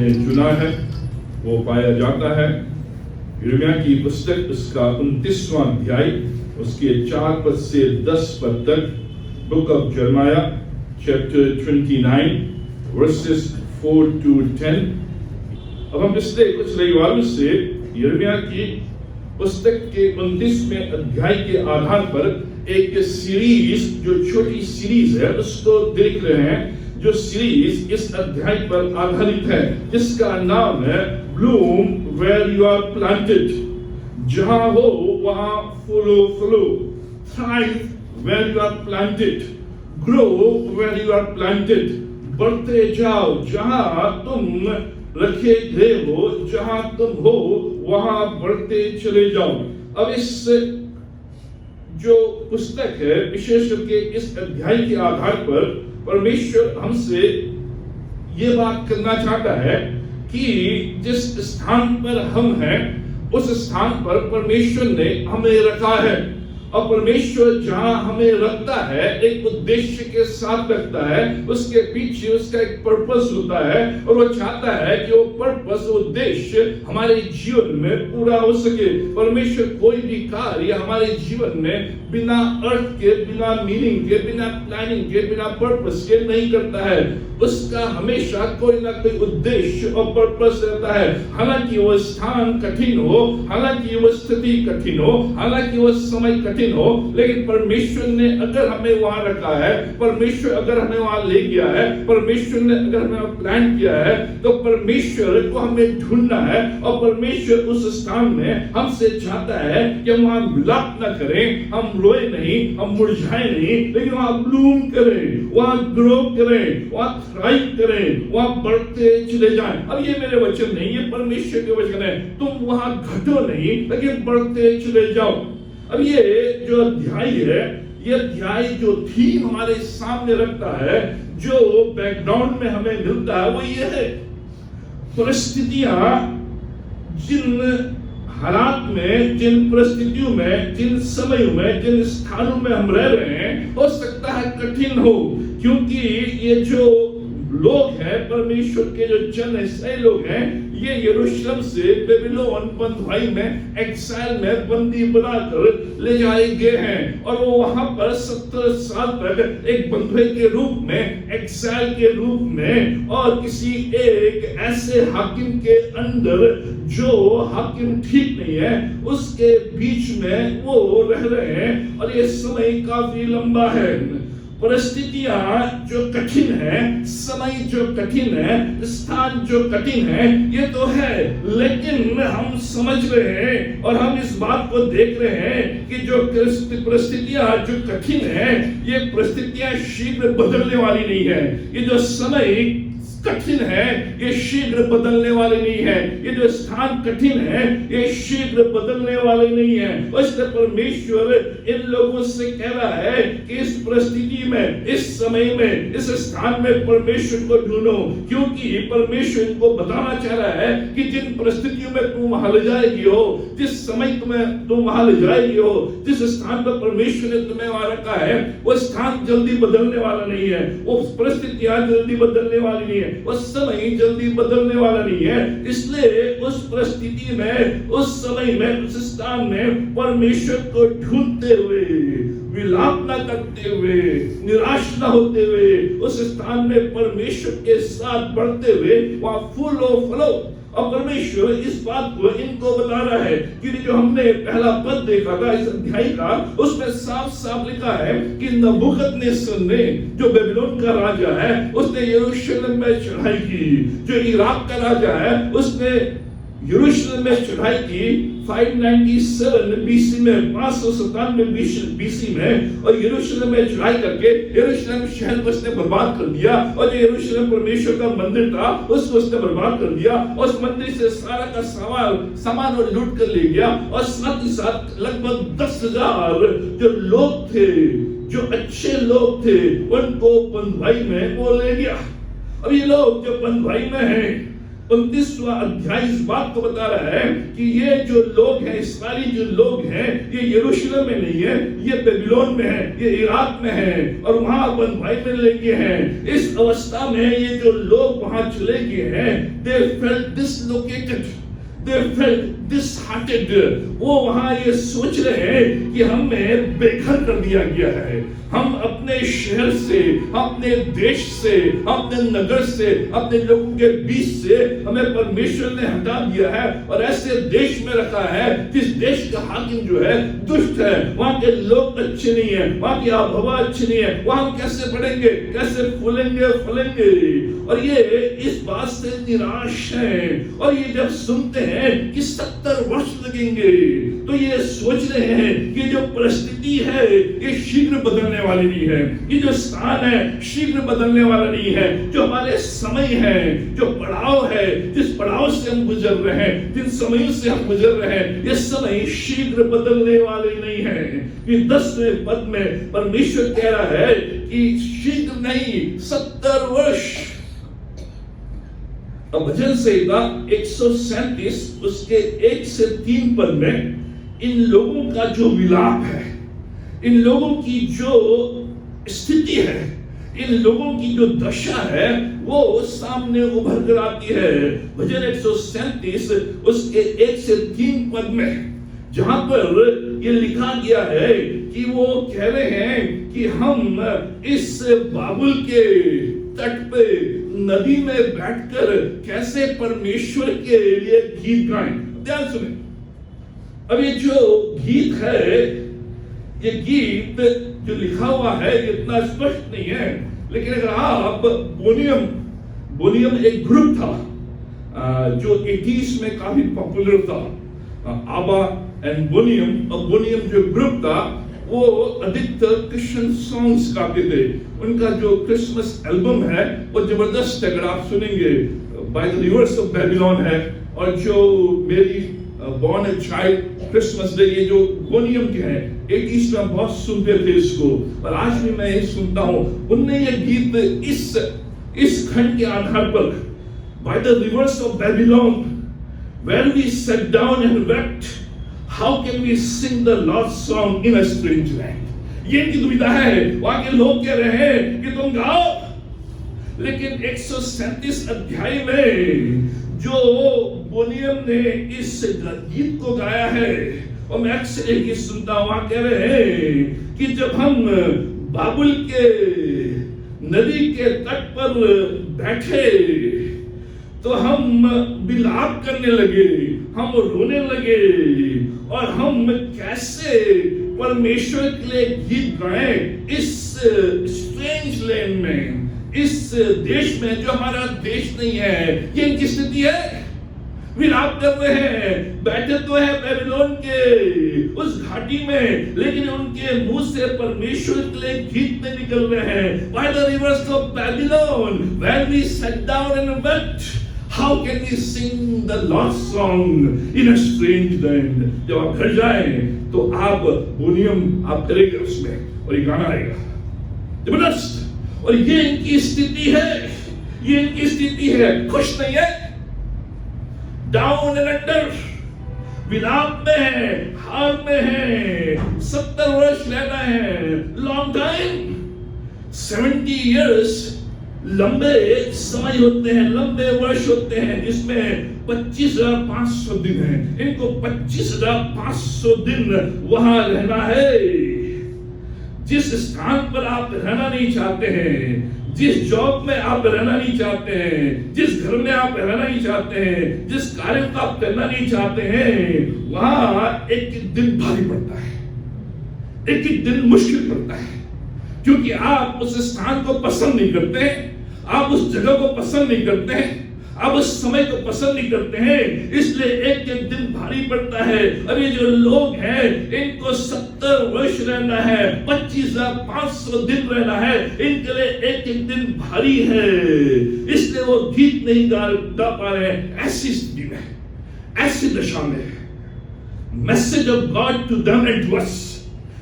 ने चुना है वो पाया जाता है यिर्मयाह की पुस्तक उसका 29वां अध्याय उसके 4 पद से 10 पद तक, book of Jeremiah chapter 29 versus 4 to 10। अब हम पिछले कुछ रविवारों से यिर्मयाह की पुस्तक के 29वें अध्याय के आधार पर एक सीरीज, जो छोटी सीरीज है, उसको देख रहे हैं, जो सीरीज इस अध्याय पर आधारित है, जिसका नाम है bloom where you are planted. जहां हो वहां फूलो फूलो, thrive where you are planted, grow where you are planted, बढ़ते जाओ जहां तुम रखे गए हो, जहां तुम हो वहां बढ़ते चले जाओ। अब इस जो पुस्तक है, विशेष करके इस अध्याय के आधार पर परमेश्वर हमसे ये बात करना चाहता है कि जिस स्थान पर हम हैं उस स्थान पर परमेश्वर ने हमें रखा है, और परमेश्वर जहां हमें रखता है एक उद्देश्य के साथ रखता है, उसके पीछे उसका एक पर्पस होता है, और वो चाहता है कि वो पर्पस, उद्देश्य हमारे जीवन में पूरा हो सके। परमेश्वर कोई भी कार्य हमारे जीवन में बिना अर्थ के, बिना मीनिंग के, बिना प्लानिंग के, बिना पर्पस के नहीं करता है। उसका हमेशा कोई ना कोई उद्देश्य और पर्पस रहता है। हालांकि वो स्थान कठिन हो, हालांकि वो स्थिति कठिन हो, हालांकि वो समय कठिन हो, लेकिन परमेश्वर ने अगर हमें वहां रखा है, परमेश्वर अगर हमें वहां ले गया है, परमेश्वर ने अगर हमें प्लान किया है, तो परमेश्वर को हमें ढूंढना है, और परमेश्वर उस स्थान में हमसे चाहता है कि हम वहां विलाप न करें, हम रोए नहीं, हम मुरझाए नहीं, लेकिन वहां ब्लूम करें, वहां ग्रो करें, वहां थ्राइव करें, वहां बढ़ते चले जाएं। अब ये मेरे वचन नहीं, ये परमेश्वर के वचन है। तुम वहां घटो नहीं, लेकिन बढ़ते चले जाओ। अब ये जो अध्याय है, ये अध्याय जो थीम हमारे सामने रखता है, जो बैकग्राउंड में हमें मिलता है, वो ये है, परिस्थितियां जिन हालात में, जिन परिस्थितियों में, जिन समयों में, जिन स्थानों में हम रह रहे हैं, हो सकता है कठिन हो, क्योंकि ये जो लोग हैं, परमेश्वर के जो जन ऐसे लोग हैं, ये यरूशलेम से बेबीलोन बंधुआई में, एक्साइल में बंदी बनाकर ले जाए गए हैं, और वो वहां पर 70 साल तक एक बंधुए के रूप में, एक्साइल के रूप में, और किसी एक ऐसे हाकिम के अंदर जो हाकिम ठीक नहीं है, उसके बीच में वो रह रहे हैं, और ये समय काफी लंबा है। परिस्थितियां जो कठिन है, समय जो कठिन है, स्थान जो कठिन है, ये तो है, लेकिन हम समझ रहे हैं और हम इस बात को देख रहे हैं कि जो परिस्थितियां जो कठिन है, ये परिस्थितियां शीघ्र बदलने वाली नहीं है। ये जो समय कठिन है, ये शीघ्र बदलने वाले नहीं है। ये जो स्थान कठिन है, ये शीघ्र बदलने वाले नहीं है। इसलिए परमेश्वर इन लोगों से कह रहा है कि इस परिस्थिति में, इस समय में, इस स्थान में परमेश्वर को ढूंढो, क्योंकि परमेश्वर इनको बताना चाह रहा है कि जिन परिस्थितियों में तुम वहां ले जाएगी हो, जिस समय तुम वहां ले जाएगी हो, जिस स्थान पर परमेश्वर ने तुम्हें वहां रखा है, वो स्थान जल्दी बदलने वाला नहीं है, वो परिस्थितियां जल्दी बदलने वाली नहीं है, उस समय जल्दी बदलने वाला नहीं है। इसलिए उस परिस्थिति में, उस समय में, उस स्थान में परमेश्वर को ढूंढते हुए, विलाप न करते हुए, निराश न होते हुए, उस स्थान में परमेश्वर के साथ बढ़ते हुए वहां फूलो फलो। और परमेश्वर इस बात को इनको बता रहा है कि जो हमने पहला पद देखा था इस अध्याय का, उसमें साफ साफ लिखा है कि नबूकदनेस्सर ने, जो बेबीलोन का राजा है, उसने यरूशलेम में चढ़ाई की। जो इराक का राजा है, उसने यरूशलेम में चढ़ाई की 597 बीसी में, 597 बीसी में, और यरूशलेम में चढ़ाई करके यरूशलेम शहर को उसने बर्बाद कर दिया, और जो यरूशलेम परमेश्वर का मंदिर था उसको उसने बर्बाद कर दिया। उस मंदिर से सारा का सामान और लूट कर ले गया, और साथ ही साथ लगभग 10,000 जो लोग थे, जो अच्छे लोग थे, उनको बंधुआई में वो ले गया। अब ये लोग जो बंधुआई में हैं, 29वां अध्याय इस बात को बता रहा है कि ये जो लोग हैं, इस्राएली जो लोग हैं, ये यरूशलेम में नहीं है, ये बेबीलोन में है, ये इराक में है और वहां बंधुआई में ले गए हैं। इस अवस्था में ये जो लोग वहां चले गए हैं, they felt dislocated, they felt disheartened। वो वहां ये सोच रहे हैं कि हमें बेघर कर दिया गया है, हम अपने शहर से, अपने देश से, अपने नगर से, अपने लोगों के बीच से हमें परमेश्वर ने हटा दिया है और ऐसे देश में रखा है जिस देश का हाकिम जो है दुष्ट है, वहां के लोग अच्छे नहीं है, वहां की आबहवा अच्छी नहीं है, वहां हम कैसे बढ़ेंगे, कैसे फूलेंगे फलेंगे। और ये इस बात से निराश है और ये जब सुनते हैं कि 70 वर्ष लगेंगे तो ये सोच रहे हैं कि जो परिस्थिति है ये शीघ्र बदलने वाली नहीं है, ये जो स्थान है शीघ्र बदलने वाला नहीं है, जो हमारे समय है, जो पड़ाव है, जिस पड़ाव से हम गुजर रहे हैं, जिन समयों से हम गुजर रहे हैं, ये समय शीघ्र बदलने वाले नहीं है। कि 10वें पद में परमेश्वर कह रहा है कि शीघ्र नहीं, 70 वर्ष। अब भजन संहिता 137 उसके 1 से 3 पद में इन लोगों का जो विलाप है, इन लोगों की जो स्थिति है, इन लोगों की जो दशा है वो सामने उभर कर आती है। भजन 137 उसके 1 से 3 पद में जहां पर ये लिखा गया है कि वो कह रहे हैं कि हम इस बाबुल के तट पे नदी में बैठकर कैसे परमेश्वर के लिए गीत गाएं। ध्यान सुने, अब ये जो गीत है, ये गीत जो लिखा हुआ है ये इतना स्पष्ट नहीं है, लेकिन अगर आप बोनियम एक ग्रुप था जो 80s में काफी पॉपुलर था, आबा एंड बोनियम जो ग्रुप था वो अधिकतर क्रिश्चियन सॉन्ग्स गाते थे। उनका जो क्रिसमस एल्बम है वो जबरदस्त है, अगर आप सुनेंगे by the reverse of Babylon है, और जो मेरी born a child Christmas day, ये जो बोनियम के हैं 80s में बहुत सुनते थे इसको, और आज भी मैं ये सुनता हूं। उनने ये गीत इस खंड के आधार पर by the reverse of Babylon where we sat down and wept, how can we sing the Lord's song in a strange land? ये इनकी दुविधा है। वहां के लोग कह रहे हैं कि तुम गाओ, लेकिन 137 अध्याय में जो बोनियम ने इस गीत को गाया है, और मैं अक्सर एक ही सुनता हूं, वहां कह रहे हैं कि जब हम बाबुल के नदी के तट पर बैठे तो हम विलाप करने लगे, हम रोने लगे, और हम कैसे परमेश्वर के लिए गीत गाएं इस स्ट्रेंज लैंड में, इस देश में जो हमारा देश नहीं है। ये इनकी स्थिति है, विलाप कर रहे हैं, बैठे तो है बेबीलोन के उस घाटी में, लेकिन उनके मुंह से परमेश्वर के लिए गीत नहीं निकल रहे हैं। By the rivers of Babylon, when we sat down and wept, how can we sing the Lord's song in a strange land? जब आप घर जाएं तो आप बोनियम आप करेंगे उसमें, और ये गाना आएगा जबरदस्त। और ये इनकी स्थिति है, ये इनकी स्थिति है, खुश नहीं है, डाउन एंड अंडर, विलाप में है, हार में है, 70 वर्ष लेना है, लॉन्ग टाइम, 70 years लंबे समय होते हैं, लंबे वर्ष होते हैं, जिसमें 25,500 दिन है। इनको 25,500 दिन वहां रहना है। जिस स्थान पर आप रहना नहीं चाहते हैं, जिस जॉब में आप रहना नहीं चाहते हैं, जिस घर में आप रहना नहीं चाहते हैं, जिस कार्य को आप करना नहीं चाहते हैं, वहां एक एक दिन भारी पड़ता है, एक एक दिन मुश्किल पड़ता है, क्योंकि आप उस स्थान को पसंद नहीं करते, आप उस जगह को पसंद नहीं करते हैं, आप उस समय को पसंद नहीं करते हैं, इसलिए एक एक दिन भारी पड़ता है। अब ये जो लोग हैं इनको 70 वर्ष रहना है, 25,500 दिन रहना है, इनके लिए एक एक दिन भारी है, इसलिए वो गीत नहीं गा पा रहे हैं। ऐसी स्थिति में, ऐसी दशा में message of God to them and to us,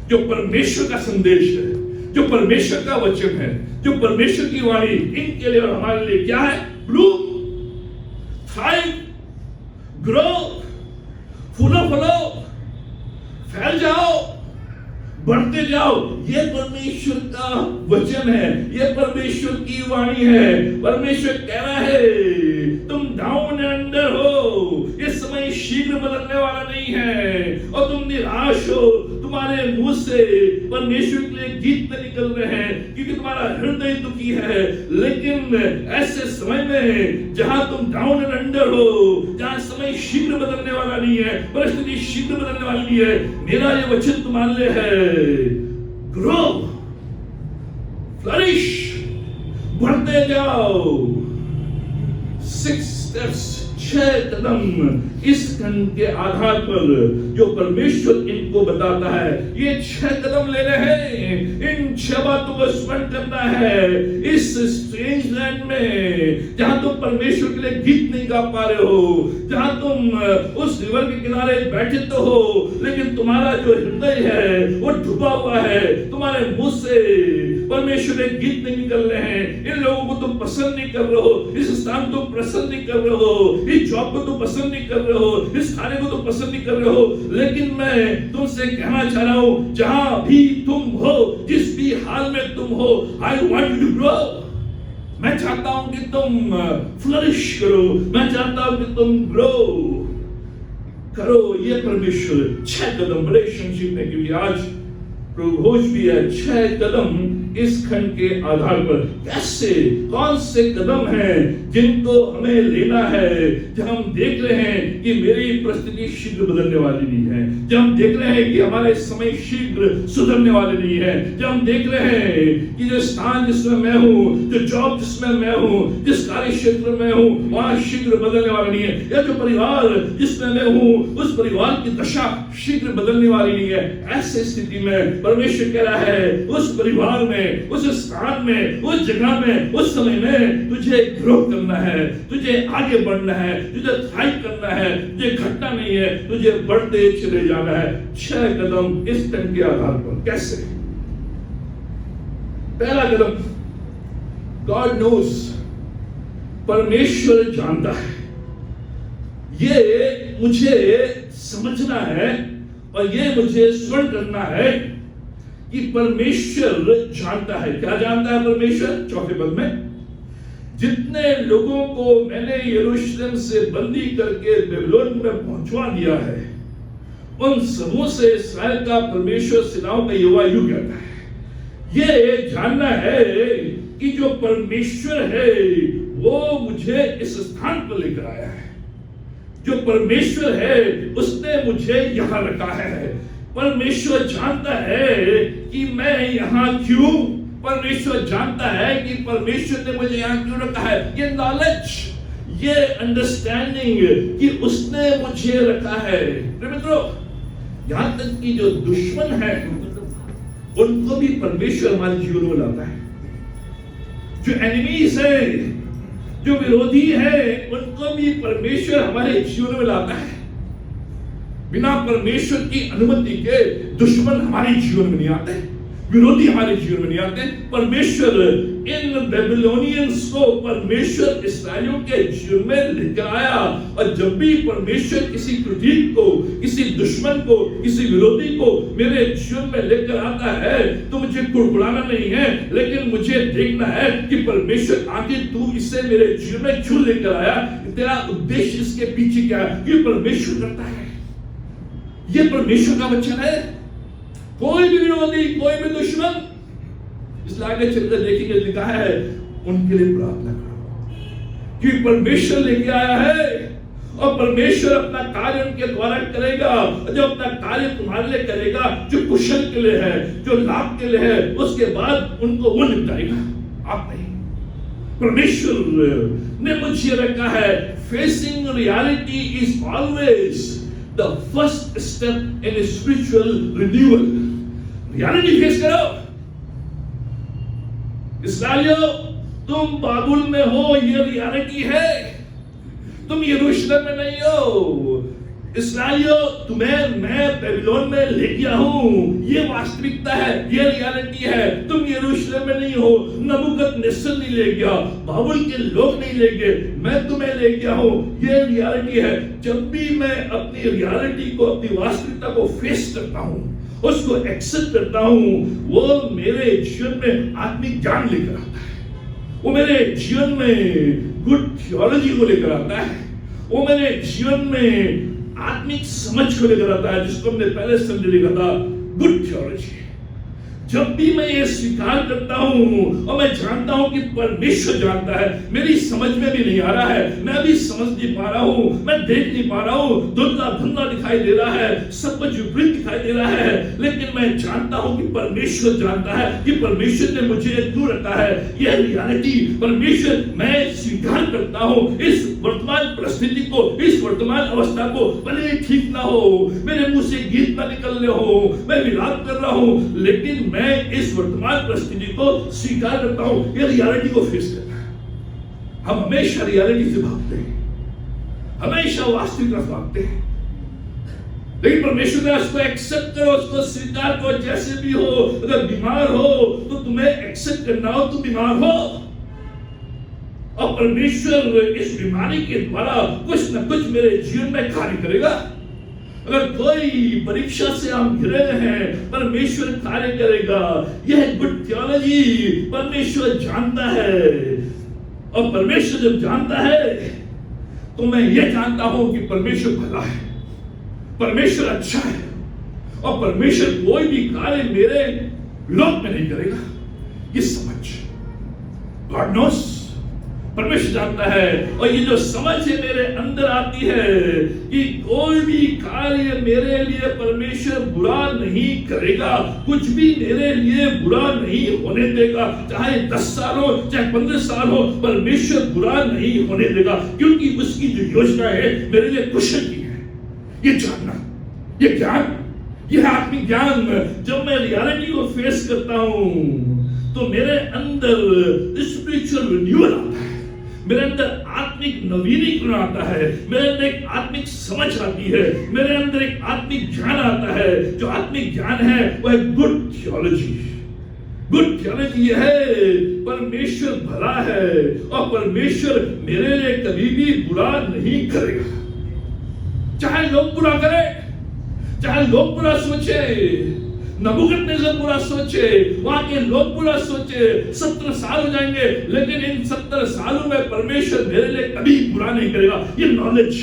जो परमेश्वर का संदेश है, जो परमेश्वर का वचन है, जो परमेश्वर की वाणी इनके लिए और हमारे लिए क्या है? ब्लूम, थ्राइव, ग्रो, फूलो, फैल जाओ, बढ़ते जाओ। ये परमेश्वर का वचन है, ये परमेश्वर की वाणी है। परमेश्वर कह रहा है तुम डाउन एंड अंडर हो, ये समय शीघ्र बदलने वाला नहीं है। और तुम निराश हो, तुम्हारे मुंह से परमेश्वर के लिए गीत निकल रहे हैं क्योंकि तुम्हारा हृदय दुखी है। लेकिन ऐसे समय में जहां तुम डाउन एंड अंडर हो, जहां समय शीघ्र बदलने वाला नहीं है, परिस्थिति शीघ्र बदलने वाली नहीं है, मेरा ये वचन तुम्हारे लिए है, ग्रो, फ्लरिश, बढ़ते जाओ। 6 स्टेप्स, 6 कदम इस खंड के आधार पर जो परमेश्वर इनको बताता है, ये 6 कदम लेने हैं। इन 6 बातों को स्मरण करना है। इस स्ट्रेंज लैंड में जहां तुम परमेश्वर के लिए गीत नहीं गा पा रहे हो, जहां तुम उस रिवर के किनारे बैठे तो हो, लेकिन तुम्हारा जो हृदय है वो डूबा हुआ है, तुम्हारे मुंह से परमेश्वर के गीत नहीं निकल रहे हैं। इन लोगों को तुम पसंद नहीं कर रहे हो, इस स्थान को पसंद नहीं कर रहे हो, इस जॉब को तुम पसंद नहीं कर रहे हो, इस खाने को तुम पसंद नहीं कर रहे हो। लेकिन मैं तुमसे कहना चाह रहा हूं, जहां भी तुम हो, जिस भी हाल में तुम हो, I want you to grow. मैं चाहता हूं कि तुम फ्लरिश करो, मैं चाहता हूं कि तुम ग्रो करो। ये परमेश्वर 6 कदम रिलेशनशिप में, क्योंकि आज प्रभोज भी है 6 कदम इस खंड के आधार पर। कैसे, कौन से कदम हैं जिनको हमें लेना है जब हम देख रहे हैं कि मेरी परिस्थिति शीघ्र बदलने वाली नहीं है, जब हम देख रहे हैं कि हमारे समय शीघ्र सुधरने वाले नहीं है, जब हम देख रहे हैं कि जो स्थान जिसमें मैं हूं, जो जॉब जिसमें मैं हूं, जिस कार्य क्षेत्र में हूं, वहां शीघ्र बदलने वाला नहीं है, या जो परिवार जिसमें मैं हूं, उस परिवार की दशा शीघ्र बदलने वाली नहीं है। ऐसी स्थिति में परमेश्वर कह रहा है उस परिवार में, उस स्थान में, उस जगह में, उस समय में तुझे ग्रो करना है, तुझे आगे बढ़ना है, तुझे थ्राइव करना है, तुझे घटना नहीं है, तुझे बढ़ते चले जाना है। 6 कदम इस खंड के आधार पर। कैसे? पहला कदम, गॉड नोस, परमेश्वर जानता है। ये मुझे समझना है और ये मुझे स्मरण करना है कि परमेश्वर जानता है। क्या जानता है परमेश्वर? 4वें पद में, जितने लोगों को मैंने यरूशलेम से बंदी करके बेबीलोन में पहुंचवा दिया है, उन सबों से इस्राएल का परमेश्वर सेनाओं का यहोवा यूं कहता है। ये जानना है कि जो परमेश्वर है वो मुझे इस स्थान पर लेकर आया है, जो परमेश्वर है उसने मुझे यहां रखा है। परमेश्वर जानता है कि मैं यहां क्यों, परमेश्वर जानता है कि परमेश्वर ने मुझे यहां क्यों रखा है। ये नॉलेज, ये अंडरस्टैंडिंग कि उसने मुझे रखा है। मित्रों, यहां तक कि जो दुश्मन है उनको भी परमेश्वर हमारे जीवन में लाता है। जो एनिमीज है, जो विरोधी है, उनको भी परमेश्वर हमारे जीवन में लाता है। बिना परमेश्वर की अनुमति के दुश्मन हमारे जीवन में नहीं आते, विरोधी हमारे जीवन में नहीं आते। परमेश्वर इन बेबीलोनियंस को परमेश्वर इस्राएलियों के जीवन में लेकर आया। और जब भी परमेश्वर किसी क्रिटिक को, किसी दुश्मन को, किसी विरोधी को मेरे जीवन में लेकर आता है तो मुझे कुड़कुड़ाना नहीं है, लेकिन मुझे देखना है कि परमेश्वर आखिर तू इसे मेरे जीवन में क्यों लेकर आया, तेरा उद्देश्य इसके पीछे क्या है। ये परमेश्वर करता है, ये परमेश्वर का वचन है। कोई भी विरोधी, कोई भी दुश्मन, इसलिए आगे चलकर देखेंगे लिखा है उनके लिए प्रार्थना करो, क्योंकि परमेश्वर लेके आया है और परमेश्वर अपना कार्य उनके द्वारा करेगा। जो अपना कार्य तुम्हारे लिए करेगा, जो कुशल के लिए है, जो लाभ के लिए है, उसके बाद उनको वो निपटाएगा, आप नहीं। परमेश्वर ने मुझे रखा है। Facing reality is always the first step in a spiritual renewal. Reality face करो। इस्राएलियों, तुम बाबुल में हो, ये रियलिटी है। तुम यरूशलेम में नहीं हो। इस्राएलियों, तुम्हें मैं बेबीलोन में ले गया हूं, ये वास्तविकता है, ये रियलिटी है। तुम यरूशलेम में नहीं हो, नबूकदनेस्सर नहीं ले गया, बाबुल के लोग नहीं ले गए, मैं तुम्हें ले गया हूं, ये रियलिटी है। जब भी मैं अपनी रियलिटी को, अपनी वास्तविकता को फेस करता हूं, उसको एक्सेप्ट करता हूं, वो मेरे जीवन में आत्मिक ज्ञान लेकर आता है, वो मेरे जीवन में गुड थियोलॉजी को लेकर आता है, वो मेरे जीवन में आत्मिक समझ को लेकर आता है, जिसको हमने पहले समझ लिया था, गुड थियोलॉजी। जब भी मैं ये स्वीकार करता हूं और मैं जानता हूं कि परमेश्वर जानता है, मेरी समझ में भी नहीं आ रहा है, मैं भी समझ नहीं पा रहा हूं, मैं देख नहीं पा रहा हूं, धुंधला धुंधला दिखाई दे रहा है, सब कुछ विपरीत दिखाई दे रहा है, लेकिन मैं जानता हूं कि परमेश्वर जानता है कि परमेश्वर ने मुझे क्यों रखा है। यह रियलिटी परमेश्वर, मैं स्वीकार करता हूं इस वर्तमान परिस्थिति को, इस वर्तमान अवस्था को, भले ठीक ना हो, मेरे मुंह से गीत ना निकल रहे हो, मैं विलाप कर रहा हूं, लेकिन मैं इस वर्तमान परिस्थिति को स्वीकार करता हूं। ये रियलिटी को फेस करना है। हम हमेशा रियलिटी से भागते हैं, हमेशा वास्तविकता से भागते हैं, लेकिन परमेश्वर ने उसको एक्सेप्ट करो, उसको स्वीकार करो, जैसे भी हो। अगर बीमार हो तो तुम्हें एक्सेप्ट करना हो, तुम बीमार हो, और परमेश्वर इस बीमारी के द्वारा कुछ न कुछ मेरे जीवन में कार्य करेगा। अगर कोई परीक्षा से हम घिरे हैं, परमेश्वर कार्य करेगा। यह गुड थियोलॉजी परमेश्वर जानता है, और परमेश्वर जब जानता है तो मैं यह जानता हूं कि परमेश्वर भला है, परमेश्वर अच्छा है, और परमेश्वर कोई भी कार्य मेरे विरोध में नहीं करेगा। ये समझ, गॉड नोस, परमेश्वर जानता है। और ये जो समझ है मेरे अंदर आती है कि कोई भी कार्य मेरे लिए परमेश्वर बुरा नहीं करेगा, कुछ भी मेरे लिए बुरा नहीं होने देगा, चाहे 10 साल हो, चाहे 15 साल हो, परमेश्वर बुरा नहीं होने देगा, क्योंकि उसकी जो योजना है मेरे लिए कुशल की है। ये जानना, ये ज्ञान, यह आत्मिक ज्ञान, जब मैं रियलिटी को फेस करता हूं तो मेरे अंदर स्पिरिचुअल रिन्यूअल आता है, मेरे अंदर आत्मिक नवीनीकरण आता है, मेरे अंदर एक आत्मिक समझ आती है, मेरे अंदर एक आत्मिक ज्ञान आता है। जो आत्मिक ज्ञान है वह गुड थियोलॉजी। गुड थियोलॉजी यह है, परमेश्वर भला है और परमेश्वर मेरे लिए कभी भी बुरा नहीं करेगा, चाहे लोग बुरा करें, चाहे लोग बुरा सोचे, नबूकदनेस्सर बुरा सोचे, वहां के लोग बुरा सोचे, 70 साल हो जाएंगे, लेकिन इन 70 सालों में परमेश्वर मेरे लिए कभी बुरा नहीं करेगा। ये नॉलेज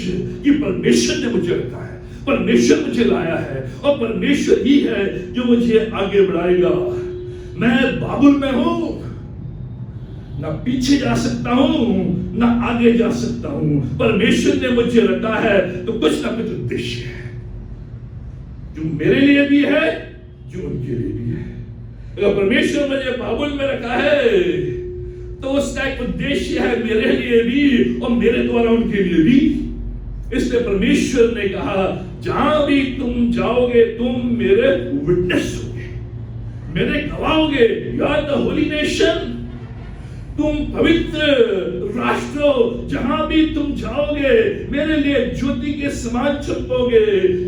कि परमेश्वर ने मुझे रखा है, परमेश्वर मुझे लाया है, और परमेश्वर ही है जो मुझे आगे बढ़ाएगा। मैं बाबुल में हूं, ना पीछे जा सकता हूं, ना आगे जा सकता हूं। परमेश्वर ने मुझे रखा है तो कुछ ना कुछ उद्देश्य है, जो मेरे लिए भी है, जो उनके लिए भी है। अगर परमेश्वर मुझे बाबुल में रखा है तो उसका एक उद्देश्य है मेरे लिए भी और मेरे द्वारा उनके लिए भी। इसलिए परमेश्वर ने कहा, जहां भी तुम जाओगे तुम मेरे विटनेस होगे, मेरे गवाह होगे। You are the holy nation, तुम पवित्र राष्ट्र हो, जहां भी तुम जाओगे मेरे लिए ज्योति के समान चमकोगे,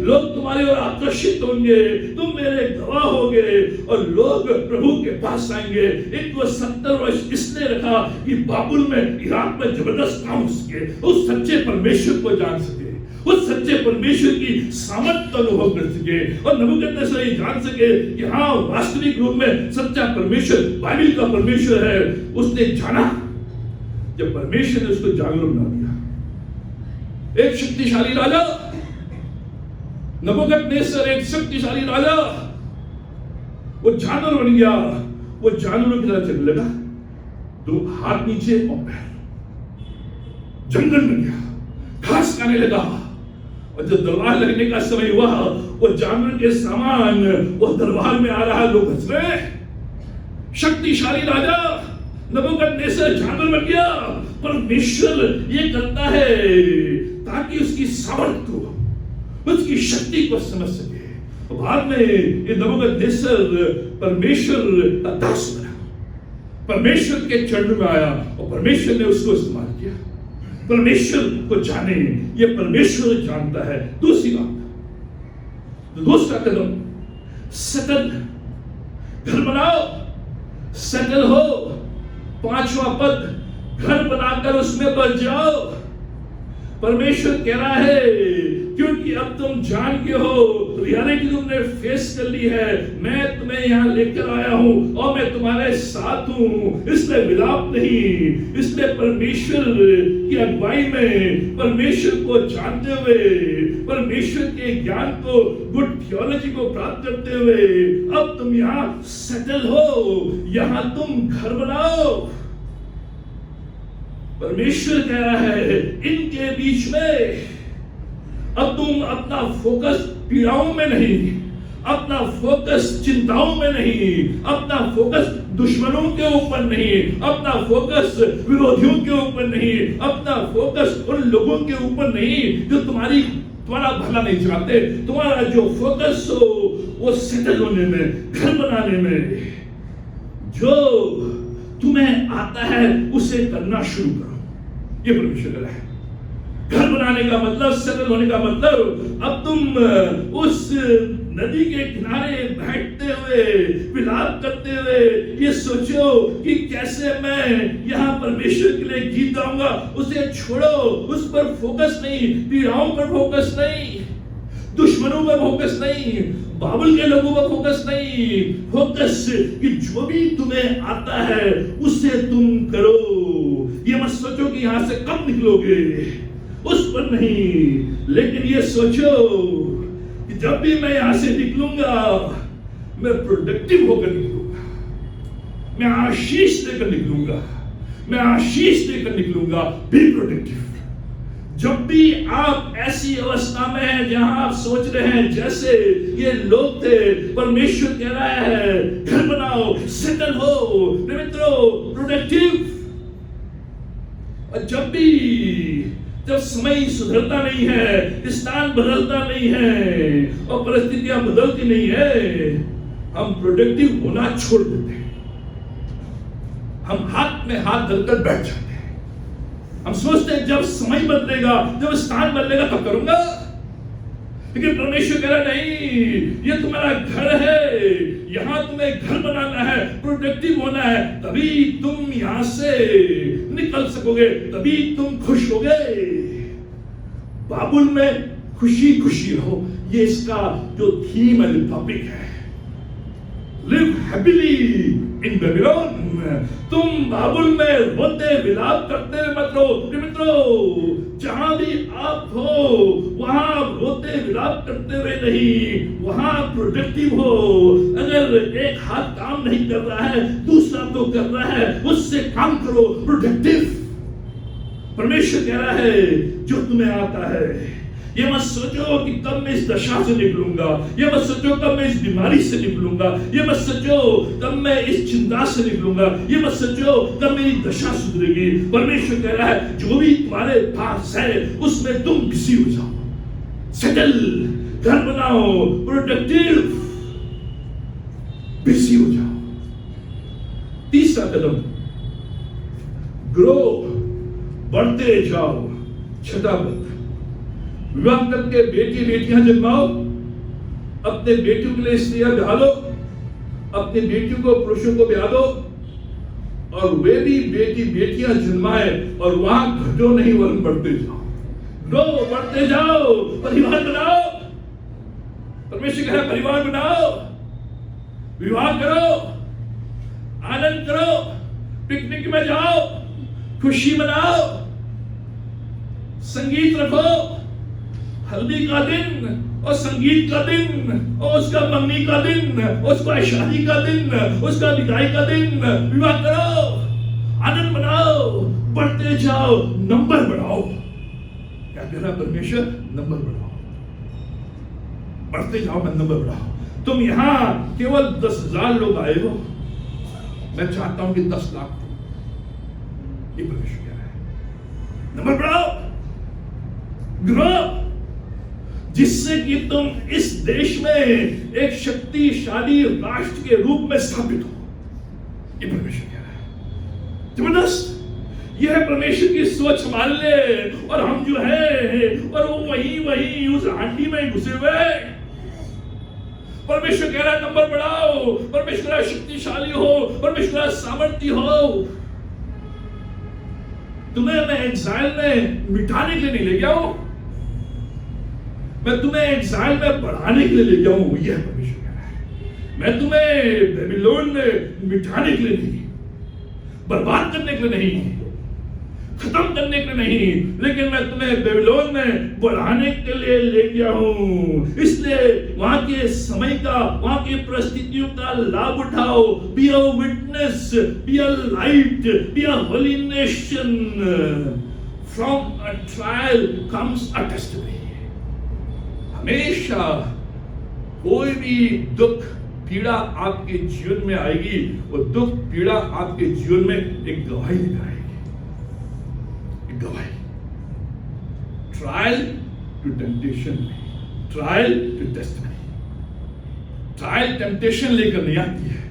लोग तुम्हारे ओर आकर्षित होंगे, तुम मेरे गवाह होगे, और लोग प्रभु के पास आएंगे। इनको 70 वर्ष इसने रखा कि बाबुल में, इराक में जबरदस्त काम हो सके, उस सच्चे परमेश्वर को जान सके, उस सच्चे परमेश्वर की सामर्थ का अनुभव कर सके, और नबूकदनेस्सर ये जान सके कि हाँ, वास्तविक रूप में सच्चा परमेश्वर बाइबल का परमेश्वर है। उसने जाना, जब परमेश्वर ने उसको जागरूक बना दिया। एक शक्तिशाली राजा, नबूकदनेस्सर एक शक्तिशाली राजा, वो जानवर बन गया, वो जानवरों की तरह चलने लगा, 2 हाथ नीचे और पैर, जंगल बन गया, घास खाने लगा। और जब दरबार लगने का समय हुआ, वो जानवर के सामान वो दरबार में आ रहा, लोग हंस रहे। शक्तिशाली राजा नबूकदनेस्सर जानवर बन गया। परमेश्वर ये करता है ताकि उसकी सामर्थ को, उसकी शक्ति को समझ सके। बाद में ये नबूकदनेस्सर परमेश्वर का दास बना, परमेश्वर के चरणों में आया और परमेश्वर ने उसको इस्तेमाल किया। परमेश्वर को जाने, ये परमेश्वर जानता है। दूसरी बात, दूसरा कदम, सेटल, घर बनाओ, सेटल हो। पांचवा पद, घर बनाकर उसमें बस जाओ। परमेश्वर कह रहा है क्योंकि अब तुम जान के हो, रियलिटी तुमने फेस कर ली है, मैं तुम्हें यहाँ लेकर आया हूँ और मैं तुम्हारे साथ हूँ, इसलिए विलाप नहीं। इसलिए परमेश्वर की अगुवाई में, परमेश्वर को जानते हुए, परमेश्वर के ज्ञान को, गुड थियोलॉजी को प्राप्त करते हुए अब तुम यहाँ सेटल हो, यहाँ तुम घर बनाओ। परमेश्वर कह रहा है इनके बीच में अब तुम अपना फोकस पीड़ाओं में नहीं, अपना फोकस चिंताओं में नहीं, अपना फोकस दुश्मनों के ऊपर नहीं, अपना फोकस विरोधियों के ऊपर नहीं, अपना फोकस उन लोगों के ऊपर नहीं जो तुम्हारा भला नहीं चाहते। तुम्हारा जो फोकस हो वो सेटल होने में, घर बनाने में, जो तुम्हें आता है उसे करना शुरू करो। ये परमेश्वर कह रहा है। घर बनाने का मतलब, सेटल होने का मतलब, अब तुम उस नदी के किनारे बैठते हुए, विलाप करते हुए ये सोचो कि कैसे मैं यहाँ परमेश्वर के लिए गीत गाऊंगा। उसे छोड़ो, उस पर फोकस नहीं, पीड़ाओं पर फोकस नहीं, दुश्मनों पर फोकस नहीं, बाबुल के लोगों पर फोकस नहीं, फोकस कि जो भी तुम्हें आता है उसे तुम करो। ये मत सोचो कि यहां से कब निकलोगे, उस पर नहीं, लेकिन ये सोचो कि जब भी मैं यहां से निकलूंगा मैं प्रोडक्टिव होकर निकलूंगा, मैं आशीष देकर निकलूंगा, मैं आशीष देकर निकलूंगा। Be productive. जब भी आप ऐसी अवस्था में हैं जहां आप सोच रहे हैं जैसे ये लोग थे, परमेश्वर कह रहा है घर बनाओ, सेटल हो, मित्रों, प्रोडक्टिव। और जब समय सुधरता नहीं है, स्थान बदलता नहीं है और परिस्थितियां बदलती नहीं है, हम प्रोडक्टिव होना छोड़ देते हैं। हम हाथ में हाथ धरकर बैठ जाते हैं। हम सोचते हैं जब समय बदलेगा, जब स्थान बदलेगा तब करूंगा। लेकिन परमेश्वर कह रहा नहीं, ये तुम्हारा घर है, यहां तुम्हें घर बनाना है, प्रोडक्टिव होना है, तभी तुम यहां से निकल सकोगे, तभी तुम खुश होगे। बाबुल में खुशी खुशी रहो, ये इसका जो थीम है, टॉपिक है। Live happily in Babylon. तुम बाबुल में रोते विलाप करते मत रहो। मित्रों, जहां भी आप हो वहां रोते विलाप करते हुए नहीं, वहां प्रोडक्टिव हो। अगर एक हाथ काम नहीं कर रहा है, दूसरा तो कर रहा है, उससे काम करो, प्रोडक्टिव। परमेश्वर कह रहा है जो तुम्हें आता है, ये मत सोचो कि कब मैं इस दशा से निकलूंगा, ये मत सोचो कब मैं इस बीमारी से निकलूंगा, ये मत सोचो कब मैं इस चिंता से निकलूंगा, ये मत सोचो कब मेरी दशा सुधरेगी। परमेश्वर कह रहा है जो भी तुम्हारे पास है उसमें तुम बिजी हो जाओ, सेटल, घर बनाओ, प्रोडक्टिव, बिजी हो जाओ। तीसरा कदम, ग्रो, बढ़ते जाओ। छठा पद, विवाह करके बेटी बेटियां जन्माओ, अपने बेटियों के लिए स्त्रियां ब्याह लो, अपनी बेटियों को पुरुषों को ब्याह दो, और वे भी बेटी बेटियां जन्माए और वहां घटो नहीं वरन बढ़ते जाओ। ग्रो, बढ़ते जाओ, परिवार बनाओ। परमेश्वर कह रहा है परिवार बनाओ, विवाह करो, आनंद करो, पिकनिक में जाओ, खुशी मनाओ, संगीत रखो, हल्दी का दिन और संगीत का दिन और उसका मंगनी का दिन, उसका शादी का दिन, उसका विदाई का दिन, विवाह करो, आनंद मनाओ, बढ़ते जाओ, नंबर बढ़ाओ। क्या कह रहा परमेश्वर? नंबर बढ़ाओ, बढ़ते जाओ, नंबर बढ़ाओ। तुम यहां केवल 10,000 लोग आए हो, मैं चाहता हूं कि 10 लाख। ये परमेश्वर कह रहा है नंबर बढ़ाओ, ग्रो, जिससे कि तुम इस देश में एक शक्तिशाली राष्ट्र के रूप में स्थापित हो। ये परमेश्वर कह रहा है। जबरदस्त, यह परमेश्वर की सोच मान ले, और हम जो है और वो वही उस हांडी में घुसे हुए। परमेश्वर कह रहा है नंबर बढ़ाओ, परमेश्वर कह रहा है शक्तिशाली हो, परमेश्वर कह रहा है सामर्थ्य हो। तुम्हें मैं एग्जाइल में मिटाने के लिए नहीं ले गया हूं, मैं तुम्हें एग्जाइल में बढ़ाने के लिए ले गया हूं। यह परमेश्वर कह रहा है, मैं तुम्हें बेबीलोन में मिटाने के लिए नहीं, बर्बाद करने के लिए नहीं, खत्म करने के लिए नहीं, लेकिन मैं तुम्हें बेबीलोन में बढ़ाने के लिए ले गया हूं। इसलिए वहां के समय का, वहां की परिस्थितियों का लाभ उठाओ। Be a witness, be a light, be a Holi nation. From a trial comes a testimony. हमेशा कोई भी दुख पीड़ा आपके जीवन में आएगी, वो दुख पीड़ा आपके जीवन में एक गवाही लेकर आएगी, एक गवाही। Trial to temptation, trial to testimony. Trial temptation लेकर नहीं आती है,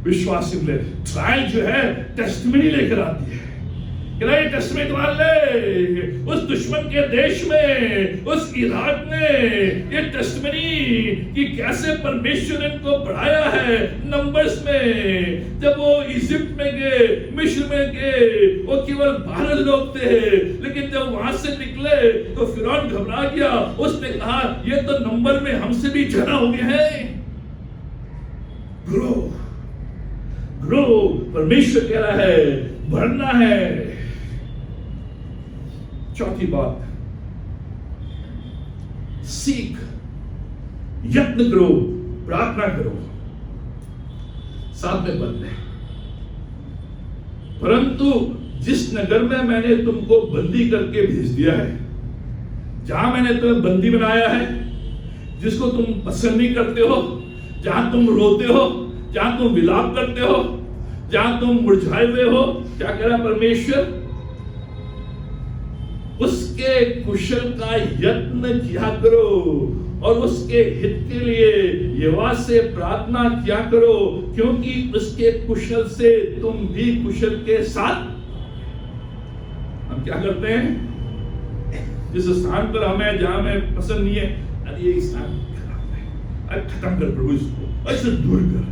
विश्वास ले। ट्रायल जो है टेस्टिमनी लेकर आती है। टेस्टिमनी मान ले, उस दुश्मन के देश में, उस इराक में, ये टेस्टिमनी कि कैसे परमेश्वर ने इनको बढ़ाया है नंबर्स में। जब वो इजिप्ट में गए, मिस्र में गए, वो केवल 12 लोग थे, लेकिन जब वहां से निकले तो फिरौन घबरा गया। उसने कहा ये तो नंबर में हमसे भी ज्यादा हो गए हैं। Grow, grow. परमेश्वर कह रहा है बढ़ना है। चौथी बात, सीख, यत्न करो, प्रार्थना करो, साथ में बंद है। परंतु जिस नगर में मैंने तुमको बंदी करके भेज दिया है, जहां मैंने तुम्हें बंदी बनाया है, जिसको तुम पसंद नहीं करते हो, जहां तुम रोते हो, जहां तुम विलाप करते हो, जहां तुम मुरझाए हुए हो, क्या कह रहा परमेश्वर? उसके कुशल का यत्न किया करो और उसके हित के लिए यहोवा से प्रार्थना किया करो, क्योंकि उसके कुशल से तुम भी कुशल के साथ। हम क्या करते हैं, जिस स्थान पर हमें, जहां हमें पसंद नहीं है, अरे ये स्थान खराब है, अरे खत्म कर प्रभु इसको, ऐसे दूर कर।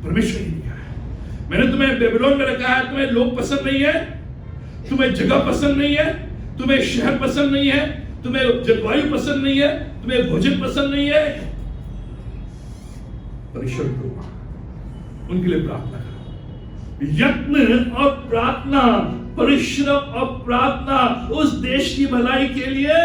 परमेश्वर ही कहा है मैंने तुम्हें बेबीलोन में रखा है, तुम्हें लोग पसंद नहीं है, तुम्हें जगह पसंद नहीं है, तुम्हें शहर पसंद नहीं है, तुम्हें जलवायु पसंद नहीं है, तुम्हें भोजन पसंद नहीं है। परिश्रम करो, उनके लिए प्रार्थना करो। यत्न और प्रार्थना, परिश्रम और प्रार्थना उस देश की भलाई के लिए।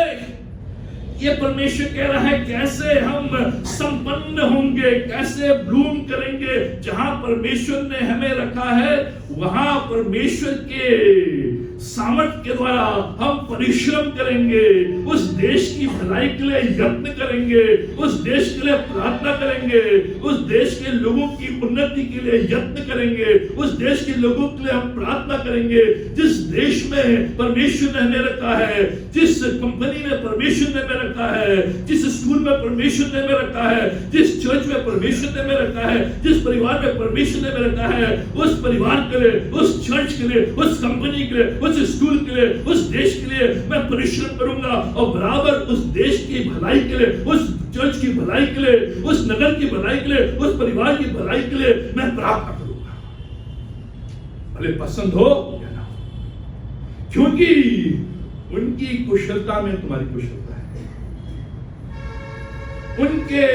ये परमेश्वर कह रहा है कैसे हम संपन्न होंगे, कैसे ब्लूम करेंगे। जहां परमेश्वर ने हमें रखा है, वहां परमेश्वर के सामर्थ्य के द्वारा हम परिश्रम करेंगे, उस देश की भलाई के लिए यत्न करेंगे, उस देश के लिए प्रार्थना करेंगे, उस देश के लोगों की उन्नति के लिए यत्न करेंगे, उस देश के लोगों के लिए हम प्रार्थना करेंगे। जिस देश में परमेश्वर ने हमें रखा है, जिस कंपनी में परमेश्वर ने हमें रखा है, जिस स्कूल में परमेश्वर ने हमें रखा है, जिस चर्च में परमेश्वर ने हमें रखा है, जिस परिवार में परमेश्वर ने हमें रखा है, उस परिवार के लिए, उस चर्च के लिए, उस कंपनी के लिए, उस स्कूल के लिए, उस देश के लिए मैं परिश्रम करूंगा और बराबर उस देश की भलाई के लिए, उस चर्च की भलाई के लिए, उस नगर की भलाई के लिए, उस परिवार की भलाई के लिए मैं प्रार्थना करूंगा, भले पसंद हो या ना हो, क्योंकि उनकी कुशलता में तुम्हारी कुशलता है, उनके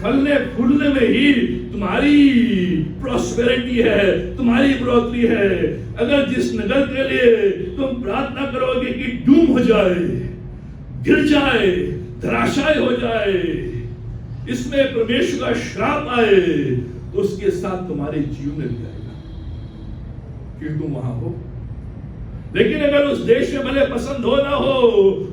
फलने फूलने में ही तुम्हारी प्रॉस्पेरिटी है, तुम्हारी बढ़ोतरी है। अगर जिस नगर के लिए तुम प्रार्थना करोगे कि डूम हो जाए, गिर जाए, धराशायी हो जाए, इसमें परमेश्वर का श्राप आए, तो उसके साथ तुम्हारे जीवन में भी आएगा कि तुम वहां हो। लेकिन अगर उस देश में भले पसंद हो ना हो,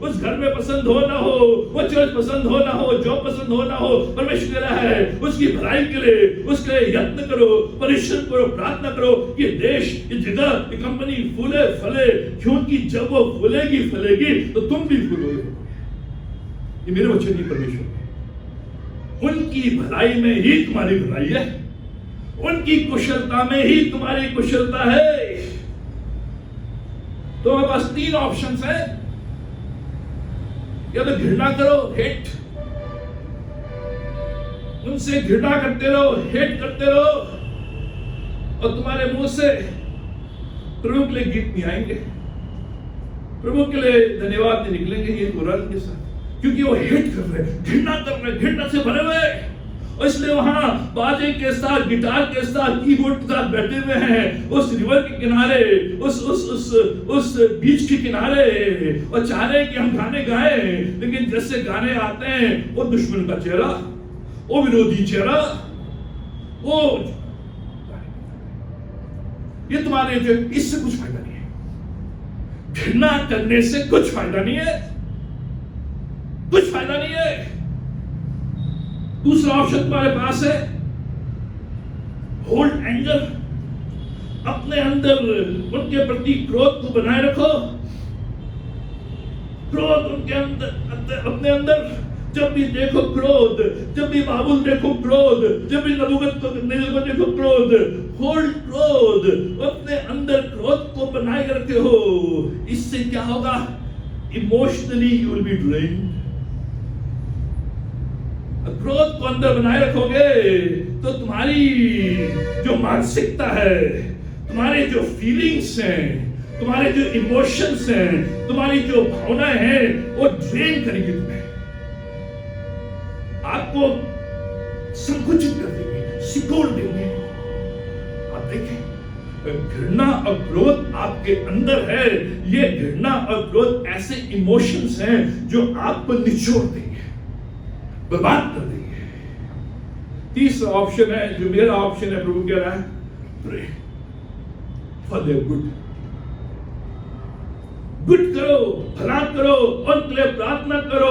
उस घर में पसंद हो ना हो, वो चर्च पसंद हो ना हो, जॉब पसंद हो ना हो, परमेश्वर कह रहा है उसकी भलाई के लिए, उसके लिए यत्न करो, परिश्रम करो, प्रार्थना करो कि देश, ये जगह, ये कंपनी फूले फले, क्योंकि जब वो फूलेगी फलेगी तो तुम भी फूलोगे। ये मेरे वचन की परमेश्वर, उनकी भलाई में ही तुम्हारी भलाई है, उनकी कुशलता में ही तुम्हारी कुशलता है। तो हमारे पास 3 ऑप्शंस है, या तो घृणा करो, हेट, उनसे घृणा करते रहो, हेट करते रहो, और तुम्हारे मुंह से प्रभु के लिए गीत नहीं आएंगे, प्रभु के लिए धन्यवाद नहीं निकलेंगे ये कुरान के साथ, क्योंकि वो हेट कर रहे, घृणा कर रहे, घृणा से भरे हुए, और इसलिए वहां बाजे के साथ, गिटार के साथ, कीबोर्ड के साथ बैठे हुए हैं उस रिवर के किनारे, उस बीच के किनारे, और चाह रहे कि हम गाने गाए, लेकिन जैसे गाने आते हैं वो दुश्मन का चेहरा, वो विरोधी चेहरा, वो ये तुम्हारे जो, इससे कुछ फायदा नहीं है, घृणा करने से कुछ फायदा नहीं है, कुछ फायदा नहीं है। दूसरा ऑप्शन तुम्हारे पास है, होल्ड एंगर, अपने अंदर उनके प्रति क्रोध को बनाए रखो, क्रोध उनके अंदर, अपने अंदर, जब भी देखो क्रोध, जब भी बाबुल देखो क्रोध, जब भी नबूवत को देखो क्रोध, होल्ड क्रोध, अपने अंदर क्रोध को बनाए रखे हो। इससे क्या होगा? Emotionally you will be drained. क्रोध को अंदर बनाए रखोगे तो तुम्हारी जो मानसिकता है, तुम्हारे जो फीलिंग्स हैं, तुम्हारे जो इमोशंस हैं, तुम्हारी जो भावनाएं हैं, वो ड्रेन करेंगे तुम्हें, आपको संकुचित कर देंगे, सिकोड़ देंगे। आप देखें, घृणा और क्रोध आपके अंदर है, ये घृणा और क्रोध ऐसे इमोशंस हैं जो आपको निचोड़ देंगे, बर्बाद कर देंगे। तीसरा ऑप्शन है, जो मेरा ऑप्शन है, प्रभु कह रहा है, pray for their good, good करो, भला करो, और उनके लिए प्रार्थना करो।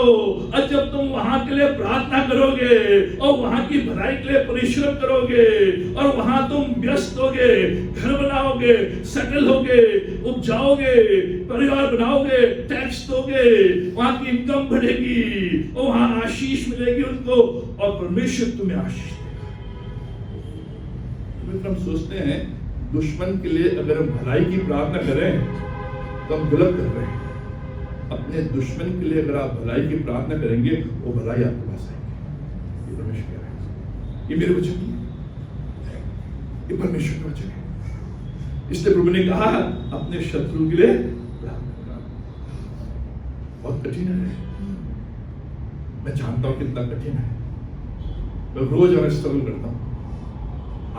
और जब तुम वहां के लिए प्रार्थना करोगे और वहां की भलाई के लिए परिश्रम करोगे और वहां तुम व्यस्त होगे, घर बनाओगे, सेटल होगे, उपजाओगे, परिवार बनाओगे, टैक्स दोगे, वहां की इनकम बढ़ेगी और वहां आशीष मिलेगी उनको, और परमेश्वर तुम्हें आशीष देगा। हम सोचते हैं दुश्मन के लिए अगर हम भलाई की प्रार्थना करें तो हम गलत कर रहे हैं। अपने दुश्मन के लिए अगर आप भलाई की प्रार्थना करेंगे, वो भलाई आपके पास आएगी। ये परमेश्वर कह रहा है, ये मेरे वचन नहीं है, ये परमेश्वर का वचन है। इसलिए प्रभु ने कहा, अपने शत्रु के लिए प्रार्थना करो। बहुत कठिन है, मैं जानता हूं कितना कठिन है, मैं रोज और स्ट्रगल करता हूं,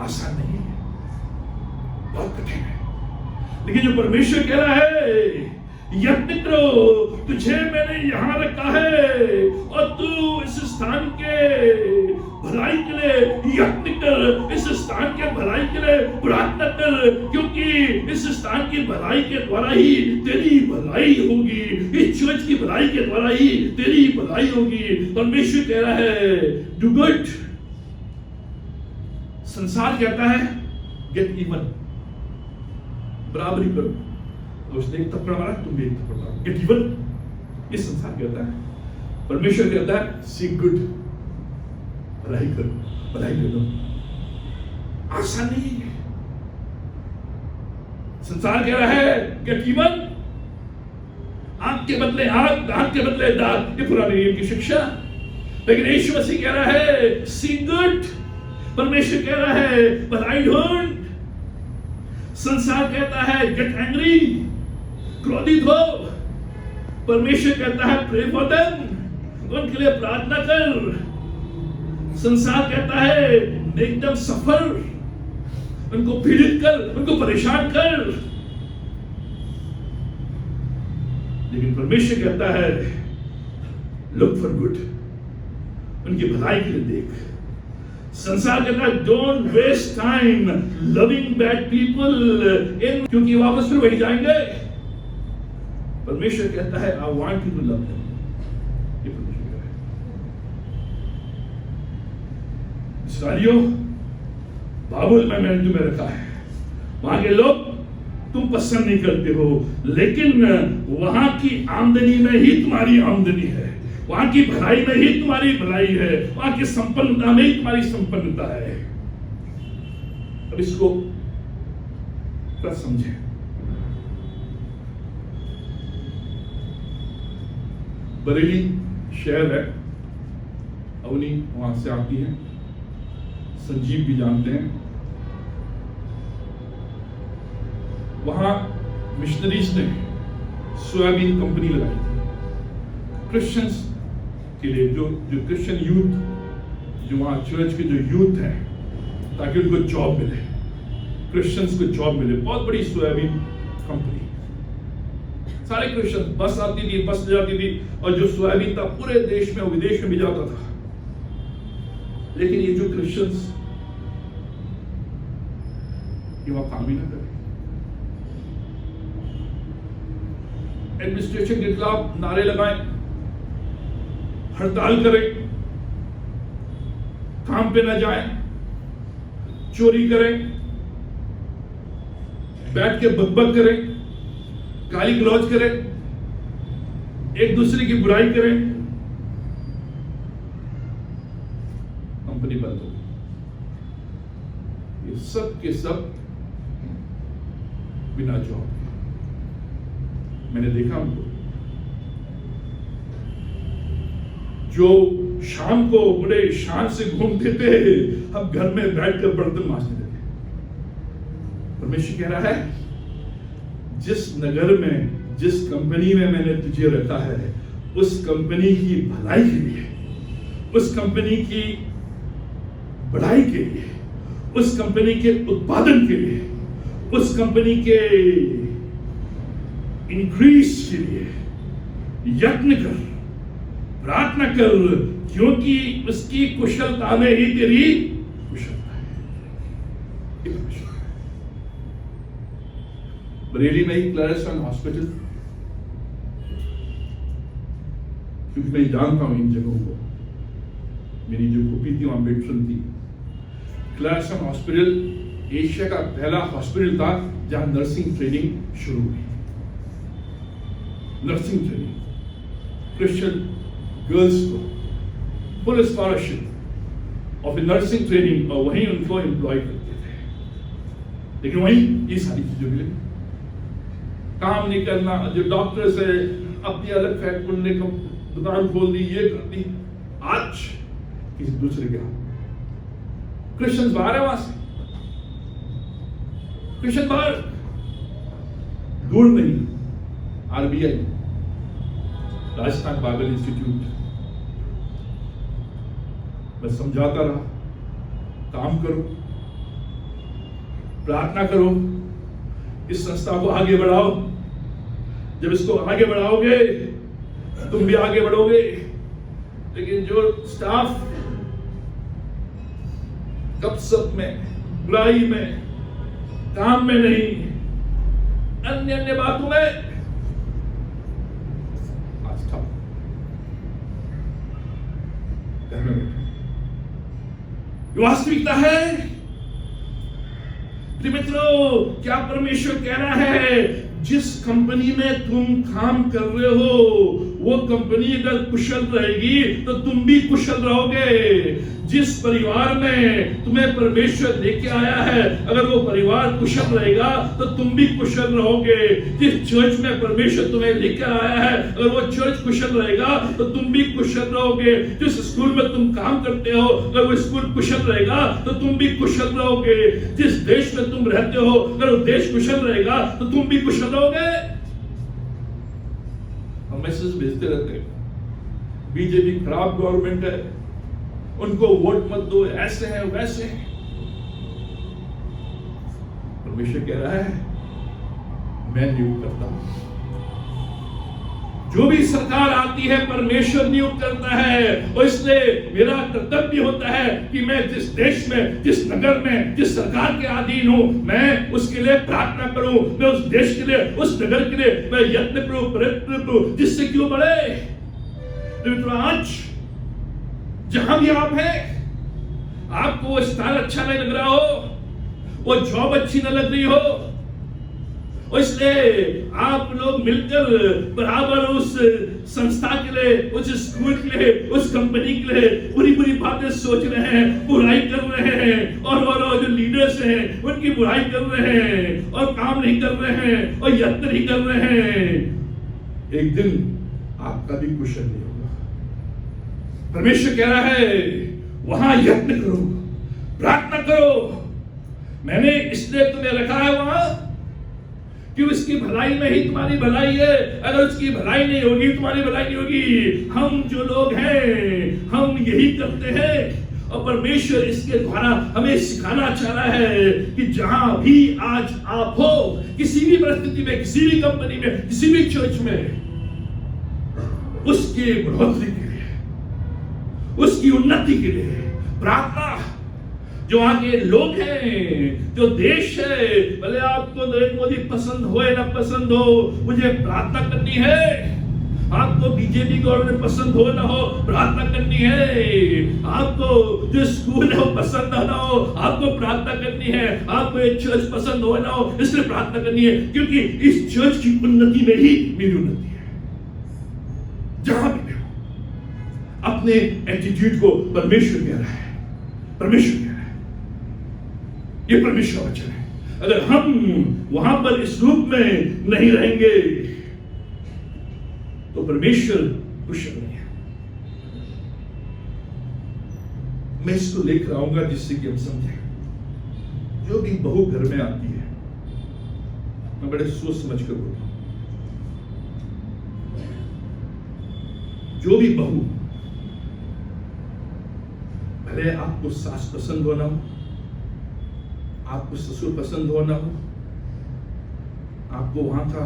आसान नहीं है, बहुत कठिन है। लेकिन जो परमेश्वर कह रहा है, यत्न करो, तुझे मैंने यहां रखा है और तू इस स्थान के भलाई के लिए यत्न कर, इस स्थान के भलाई के लिए प्रार्थना कर, क्योंकि इस स्थान की भलाई के द्वारा ही तेरी भलाई होगी, इस चर्च की भलाई के द्वारा ही तेरी भलाई होगी। परमेश्वर कह रहा है, डू गुड। संसार कहता है गेट इवन, बराबरी करो, तो उसने एक थप्पड़ मारा, तुम भी एक थप्पड़ मारो, गेट इवन। ये संसार कहता है। परमेश्वर कहता है सी गुड, भलाई करो, भलाई करो। आसान नहीं है। संसार कह रहा है गेट इवन, आंख के बदले आंख, दांत के बदले दांत, ये पुराने नियम की शिक्षा। लेकिन यीशु मसीह कह रहा है सी गुड। परमेश्वर कह रहा है भलाई ढूंढ। संसार कहता है गेट एंग्री, क्रोधित हो। परमेश्वर कहता है प्रे फॉर देम, उनके लिए प्रार्थना कर। संसार कहता है एकदम सफर, उनको पीड़ित कर, उनको परेशान कर। लेकिन परमेश्वर कहता है लुक फॉर गुड, उनकी भलाई के लिए देख। संसार कहता है don't waste time loving bad people in, क्योंकि वापस फिर वही जाएंगे। परमेश्वर कहता है I want you to love them. ये परमेश्वर कह रहा है। इस्राएलियों, बाबुल में मैंने तुम्हें रखा है, वहां के लोग तुम पसंद नहीं करते हो, लेकिन वहां की आमदनी में ही तुम्हारी आमदनी है, वहां की भलाई में ही तुम्हारी भलाई है, वहां की संपन्नता में ही तुम्हारी संपन्नता है। अब इसको समझे। बरेली शहर है, अवनी वहां से आती है, संजीव भी जानते हैं। वहां मिशनरीज ने सोयाबीन कंपनी लगाई थी क्रिश्चियंस के लिए, जो क्रिश्चियन यूथ, जो वहां चर्च के जो यूथ है, ताकि उनको जॉब मिले, क्रिश्चियंस को जॉब मिले। बहुत बड़ी सोयाबीन कंपनी, सारे क्रिश्चियन, बस आती थी, बस जाती थी, और जो सोयाबीन था पूरे देश में और विदेश में भी जाता था। लेकिन ये जो क्रिश्चियंस ये वहां काम ही ना करे, एडमिनिस्ट्रेशन के खिलाफ नारे लगाएं, हड़ताल करें, काम पे ना जाएं, चोरी करें, बैठ के बकबक करें, गाली गलौज करें, एक दूसरे की बुराई करें, कंपनी बंद हो गई। ये सब के सब बिना जॉब। मैंने देखा उनको, जो शाम को बड़े शान से घूमते थे, अब घर में बैठकर बर्तन मांजने लगे। परमेश्वर कह रहा है, जिस नगर में, जिस कंपनी में मैंने तुझे रखा है, उस कंपनी की भलाई के लिए, उस कंपनी की बढ़ाई के लिए, उस कंपनी के उत्पादन के लिए, उस कंपनी के इंक्रीज के लिए यत्न कर, प्रार्थना कर, क्योंकि उसकी कुशलता में ही तेरी कुशलता है। बरेली में ही क्लैरसन हॉस्पिटल, क्योंकि मैं जानता हूं इन जगहों को, मेरी जो कॉपी थी वहां बेटसन थी। क्लैरसन हॉस्पिटल एशिया का पहला हॉस्पिटल था जहां नर्सिंग ट्रेनिंग शुरू हुई। नर्सिंग ट्रेनिंग, क्रिश्चियन गर्ल्स को full scholarship of nursing training, और वहीं उनको एम्प्लॉय करते थे। लेकिन वहीं ये सारी चीजें मिले, काम नहीं करना, जो डॉक्टर से अपनी अलग फैक्ट्री ने दुकान खोल दी, ये कर दी, आज किसी दूसरे के हाथ। क्रिश्चियन बाहर है, वहां से क्रिश्चियन बाहर, दूर नहीं, आरबीआई, राजस्थान बाइबल इंस्टीट्यूट। मैं समझाता रहा, काम करो, प्रार्थना करो, इस संस्था को आगे बढ़ाओ। जब इसको आगे बढ़ाओगे तुम भी आगे बढ़ोगे। लेकिन जो स्टाफ गपशप में, बुराई में, काम में नहीं, अन्य अन्य बातों में, वास्तविकता है। मित्रों, क्या परमेश्वर कह रहा है, जिस कंपनी में तुम काम कर रहे हो, वो कंपनी अगर कुशल रहेगी तो तुम भी कुशल रहोगे। जिस परिवार में तुम्हें परमेश्वर लेके आया है, अगर वो परिवार कुशल रहेगा तो तुम भी कुशल रहोगे। जिस चर्च में परमेश्वर तुम्हें लेके आया है, अगर वो चर्च कुशल रहेगा तो तुम भी कुशल रहोगे। जिस स्कूल में तुम काम करते हो, अगर वो स्कूल कुशल रहेगा तो तुम भी कुशल रहोगे। जिस देश में तुम रहते हो, अगर वो देश कुशल रहेगा तो तुम भी कुशल रहोगे। हम मैसेज भेजते रहते हैं, बीजेपी खराब गवर्नमेंट है, उनको वोट मत दो, ऐसे हैं वैसे हैं। परमेश्वर कह रहा है, मैं नियुक्त करता हूं। जो भी सरकार आती है परमेश्वर नियुक्त करता है, और इसलिए मेरा कर्तव्य होता है कि मैं जिस देश में, जिस नगर में, जिस सरकार के अधीन हूं, मैं उसके लिए प्रार्थना करूं, मैं उस देश के लिए, उस नगर के लिए मैं यत्न करूं, प्रयत्न करूं, जिससे क्यों बढ़े। तो आज जहां भी आप हैं, आपको वो स्थान अच्छा नहीं लग रहा हो, वो जॉब अच्छी न लग रही हो, इसलिए आप लोग मिलकर बराबर उस संस्था के लिए, उस स्कूल के लिए, उस कंपनी के लिए बुरी बुरी बातें सोच रहे हैं, बुराई कर रहे हैं, और जो लीडर्स हैं उनकी बुराई कर रहे हैं, और काम नहीं कर रहे हैं, और यत्न नहीं कर रहे हैं। एक दिन आपका भी कुशल नहीं होगा। परमेश्वर कह रहा है वहां यत्न करो, प्रार्थना करो। मैंने इसलिए तुम्हें रखा है वहां कि उसकी भलाई में ही तुम्हारी भलाई है। अगर उसकी भलाई नहीं होगी, तुम्हारी भलाई नहीं होगी। हम जो लोग हैं हम यही करते हैं, और परमेश्वर इसके द्वारा हमें सिखाना चाह रहा है कि जहां भी आज आप हो, किसी भी परिस्थिति में, किसी भी कंपनी में, किसी भी चर्च में, उसकी बढ़ोतरी के लिए, उसकी उन्नति के लिए प्रार्थना। जो आगे लोग हैं, जो देश है, भले आपको नरेंद्र मोदी पसंद हो या ना पसंद हो, मुझे प्रार्थना करनी है। आपको बीजेपी गवर्नमेंट पसंद हो ना हो, प्रार्थना करनी है। आपको जो स्कूल है वो पसंद ना हो, आपको प्रार्थना करनी है। आपको एक चर्च पसंद हो ना हो, इसलिए प्रार्थना करनी है, क्योंकि इस चर्च की उन्नति में ही मेरी उन्नति है। जहां भी हो, अपने एटीट्यूड को परमेश्वर कह रहा है, परमेश्वर कह रहा है, ये परमेश्वर वचन है। अगर हम वहां पर इस रूप में नहीं रहेंगे तो परमेश्वर कुशल नहीं है। मैं इसको लेकर आऊंगा जिससे कि हम समझें। जो भी बहू घर में आती है, मैं बड़े सोच समझ कर बोलता हूं, जो भी बहू, भले आपको सास पसंद हो ना हो, आपको ससुर पसंद हो ना हो, आपको वहां का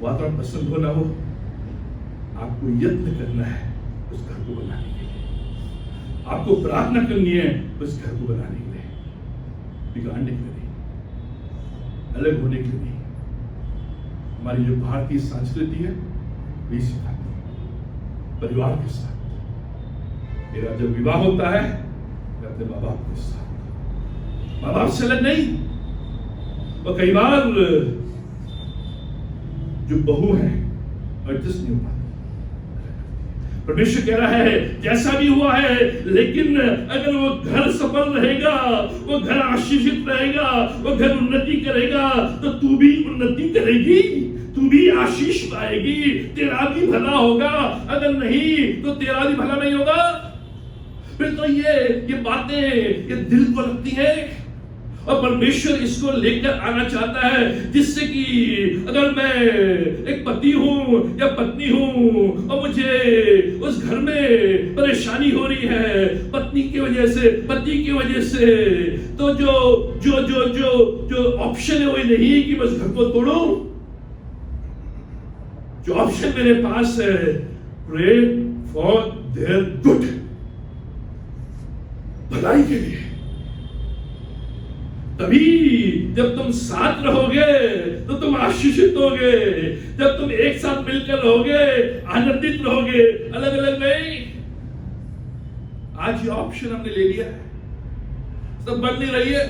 वातावरण पसंद हो ना हो, आपको यत्न करना है उस घर को बनाने के लिए। आपको प्रार्थना करनी है उस घर को बनाने के लिए, बिगाड़ने के लिए नहीं, अलग होने के लिए नहीं। हमारी जो भारतीय संस्कृति है वही सिखाती है। परिवार के साथ मेरा जब विवाह होता है, मैं अपने माँ बाप के साथ, माँ बाप से अलग नहीं। और कई बार जो बहू है एडजस्ट नहीं हो पाती। परमेश्वर कह रहा है जैसा भी हुआ है, लेकिन अगर वो घर सफल रहेगा, वो घर आशीषित रहेगा, वो घर उन्नति करेगा, तो तू भी उन्नति करेगी, तू भी आशीष पाएगी, तेरा भी भला होगा। अगर नहीं तो तेरा भी भला नहीं होगा। फिर तो ये बातें ये दिल को लगती है, और परमेश्वर इसको लेकर आना चाहता है, जिससे कि अगर मैं एक पति हूं या पत्नी हूं और मुझे उस घर में परेशानी हो रही है पत्नी की वजह से, पति की वजह से, तो जो ऑप्शन है वो नहीं कि बस घर को तोड़ो। जो ऑप्शन मेरे पास है, प्रे फॉर देयर गुड, भलाई के लिए। तभी जब तुम साथ रहोगे तो तुम आशीषित होगे। जब तुम एक साथ मिलकर रहोगे, आनंदित रहोगे, अलग अलग नहीं। आज ये ऑप्शन हमने ले लिया है, सब बन नहीं रही है,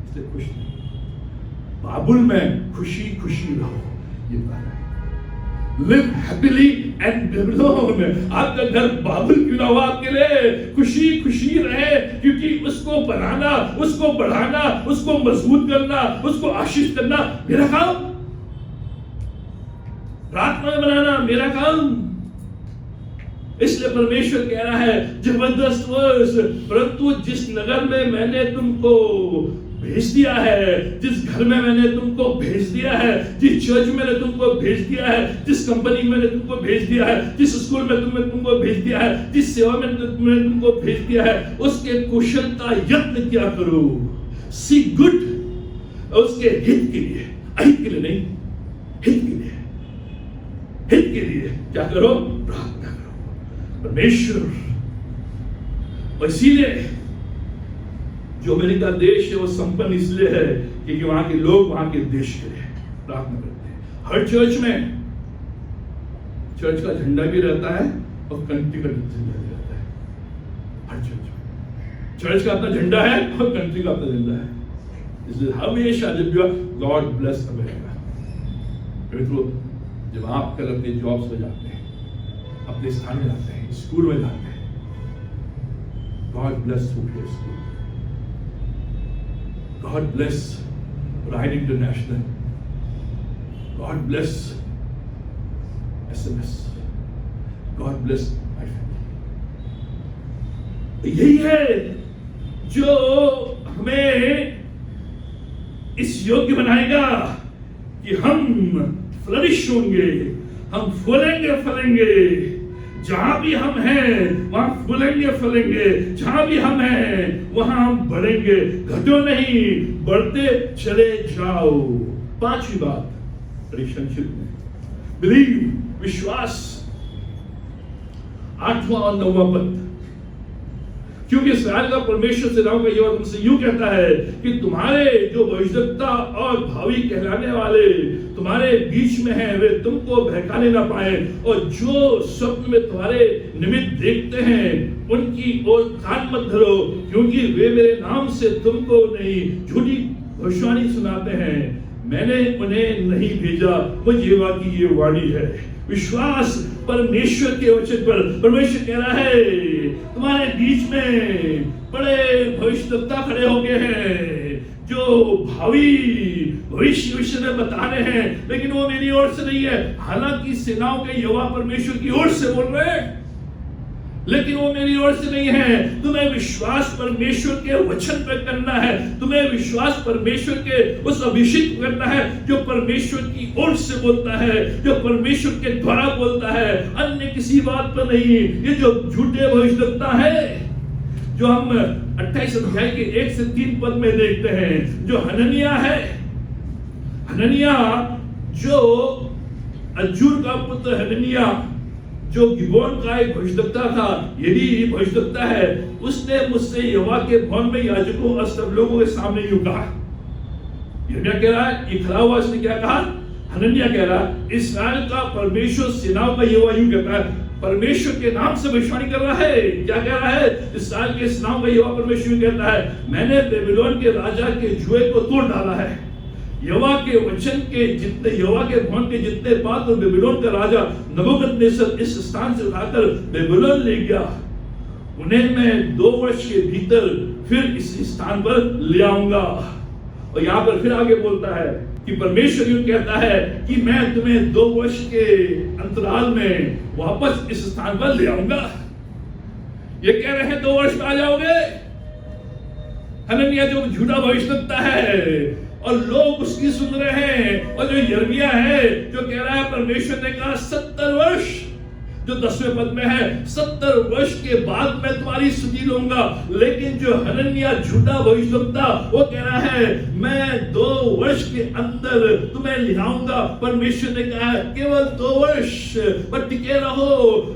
इसलिए खुश नहीं। बाबुल में खुशी खुशी रहो, ये बात है। Live happily and Babylon। आपका घर बाबुल क्यों ना हो, आपके लिए खुशी खुशी रहे, क्योंकि उसको बनाना, उसको बढ़ाना, उसको मजबूत करना, उसको आशीष करना मेरा काम। प्रार्थना बनाना मेरा काम। इसलिए परमेश्वर कह रहा है जबरदस्त वर्ष, परंतु जिस नगर में मैंने तुमको भेज दिया है, जिस घर में मैंने तुमको भेज दिया है, जिस चर्च में मैंने तुमको भेज दिया है, जिस कंपनी में मैंने तुमको भेज दिया है, जिस स्कूल में तुमको भेज दिया है, जिस सेवा में मैंने तुमको भेज दिया है, उसके कुशलता यत्न क्या करो। सी गुड, उसके हित के लिए, अहित के लिए नहीं, हित के लिए, हित के लिए क्या करो, प्रार्थना करो परमेश्वर। और इसीलिए जो अमेरिका देश है वो संपन्न इसलिए है क्योंकि वहां के लोग वहां के देश के लिए प्रार्थना करते हैं। हर चर्च में चर्च का झंडा भी रहता है और कंट्री का झंडा भी रहता है। हर चर्च में चर्च का अपना झंडा है और कंट्री का अपना झंडा है। इसलिए हमेशा जब भी गॉड ब्लेस अमेरिका, मित्रों, जब आप कल अपने जॉब्स में जाते हैं, अपने स्थान में जाते हैं, स्कूल में जाते हैं, God bless your school, God bless Ryan International, God bless SMS, God bless my family. यही है जो हमें इस योग्य बनाएगा कि हम फ्लरिश होंगे, हम फूलेंगे फलेंगे। जहां भी हम हैं वहां फूलेंगे फलेंगे, जहां भी हम हैं वहां हम बढ़ेंगे, घटो नहीं, बढ़ते चले जाओ। पांचवी बात रिलेशनशिप में बिलीव, विश्वास, 8वां और 9वां पद। क्योंकि इस्राएल का परमेश्वर सेनाओं का यहोवा तुमसे यूं कहता है कि तुम्हारे जो भविष्यद्वक्ता और भावी कहलाने वाले तुम्हारे बीच में हैं वे तुमको बहकाने ना पाए, और जो स्वप्न में तुम्हारे निमित्त देखते हैं उनकी ओर कान मत धरो, क्योंकि वे मेरे नाम से तुमको नहीं झूठी भविष्यवाणी सुनाते हैं। मैंने उन्हें नहीं भेजा, मुझ यहोवा की ये वाणी है। विश्वास परमेश्वर के वचन पर। परमेश्वर कह रहा है तुम्हारे बीच में बड़े भविष्यद्वक्ता खड़े हो गए हैं जो भावी भविष्य विषय में बता रहे हैं, लेकिन वो मेरी ओर से नहीं है। हालांकि सेनाओं के यहोवा परमेश्वर की ओर से बोल रहे हैं, लेकिन वो मेरी ओर से नहीं है। तुम्हें विश्वास परमेश्वर के वचन पर करना है, तुम्हें विश्वास परमेश्वर के उस अभिषेक करना है जो परमेश्वर की ओर से बोलता है, जो परमेश्वर के द्वारा बोलता है, अन्य किसी बात पर नहीं। ये जो झूठे भविष्यद्वक्ता है जो हम 28 अध्याय के 1 से 3 पद में देखते हैं, जो हननिया है, हननिया जो अज्जूर का पुत्र हननिया जो गिबोन का एक भविष्यद्वक्ता था, ये भी भविष्यद्वक्ता है। उसने मुझसे यहोवा के भवन में याजकों और सब लोगों के सामने यूं कहा। यिर्मयाह कह रहा है, ये खड़ा हुआ, इसने क्या कहा? हननिया कह रहा है इस्राएल का परमेश्वर सेनाओं का यहोवा यूं कहता है, परमेश्वर के नाम से भविष्यवाणी कर रहा है। क्या कह रहा है? इस्राएल के सेनाओं का यहोवा परमेश्वर यूं कहता है, मैंने बेबीलोन के राजा के जुए को तोड़ डाला है। यहोवा के वचन के जितने, यहोवा के भवन के जितने पात्र बेबीलोन का राजा नबूकदनेस्सर इस स्थान से उठाकर बेबीलोन ले गया, उन्हें मैं 2 वर्ष के भीतर फिर इस स्थान पर ले आऊंगा। और यहाँ पर फिर आगे बोलता है कि परमेश्वर यूं कहता है कि मैं तुम्हें 2 वर्ष के अंतराल में वापस इस स्थान पर ले आऊंगा। ये कह रहे हैं 2 वर्ष में आ जाओगे। हननिया जो झूठा भविष्यद्वक्ता है और लोग उसकी सुन रहे हैं, और जो यिर्मयाह है जो कह रहा है परमेश्वर ने कहा 70 वर्ष, जो 10वें पद में है, 70 वर्ष के बाद मैं तुम्हारी स्तुति लूंगा। लेकिन जो हननिया झूठा भविष्यद्वक्ता वो कह रहा है मैं 2 वर्ष के अंदर तुम्हें लियाऊंगा। परमेश्वर ने कहा केवल 2 वर्ष, पर टिके रहो,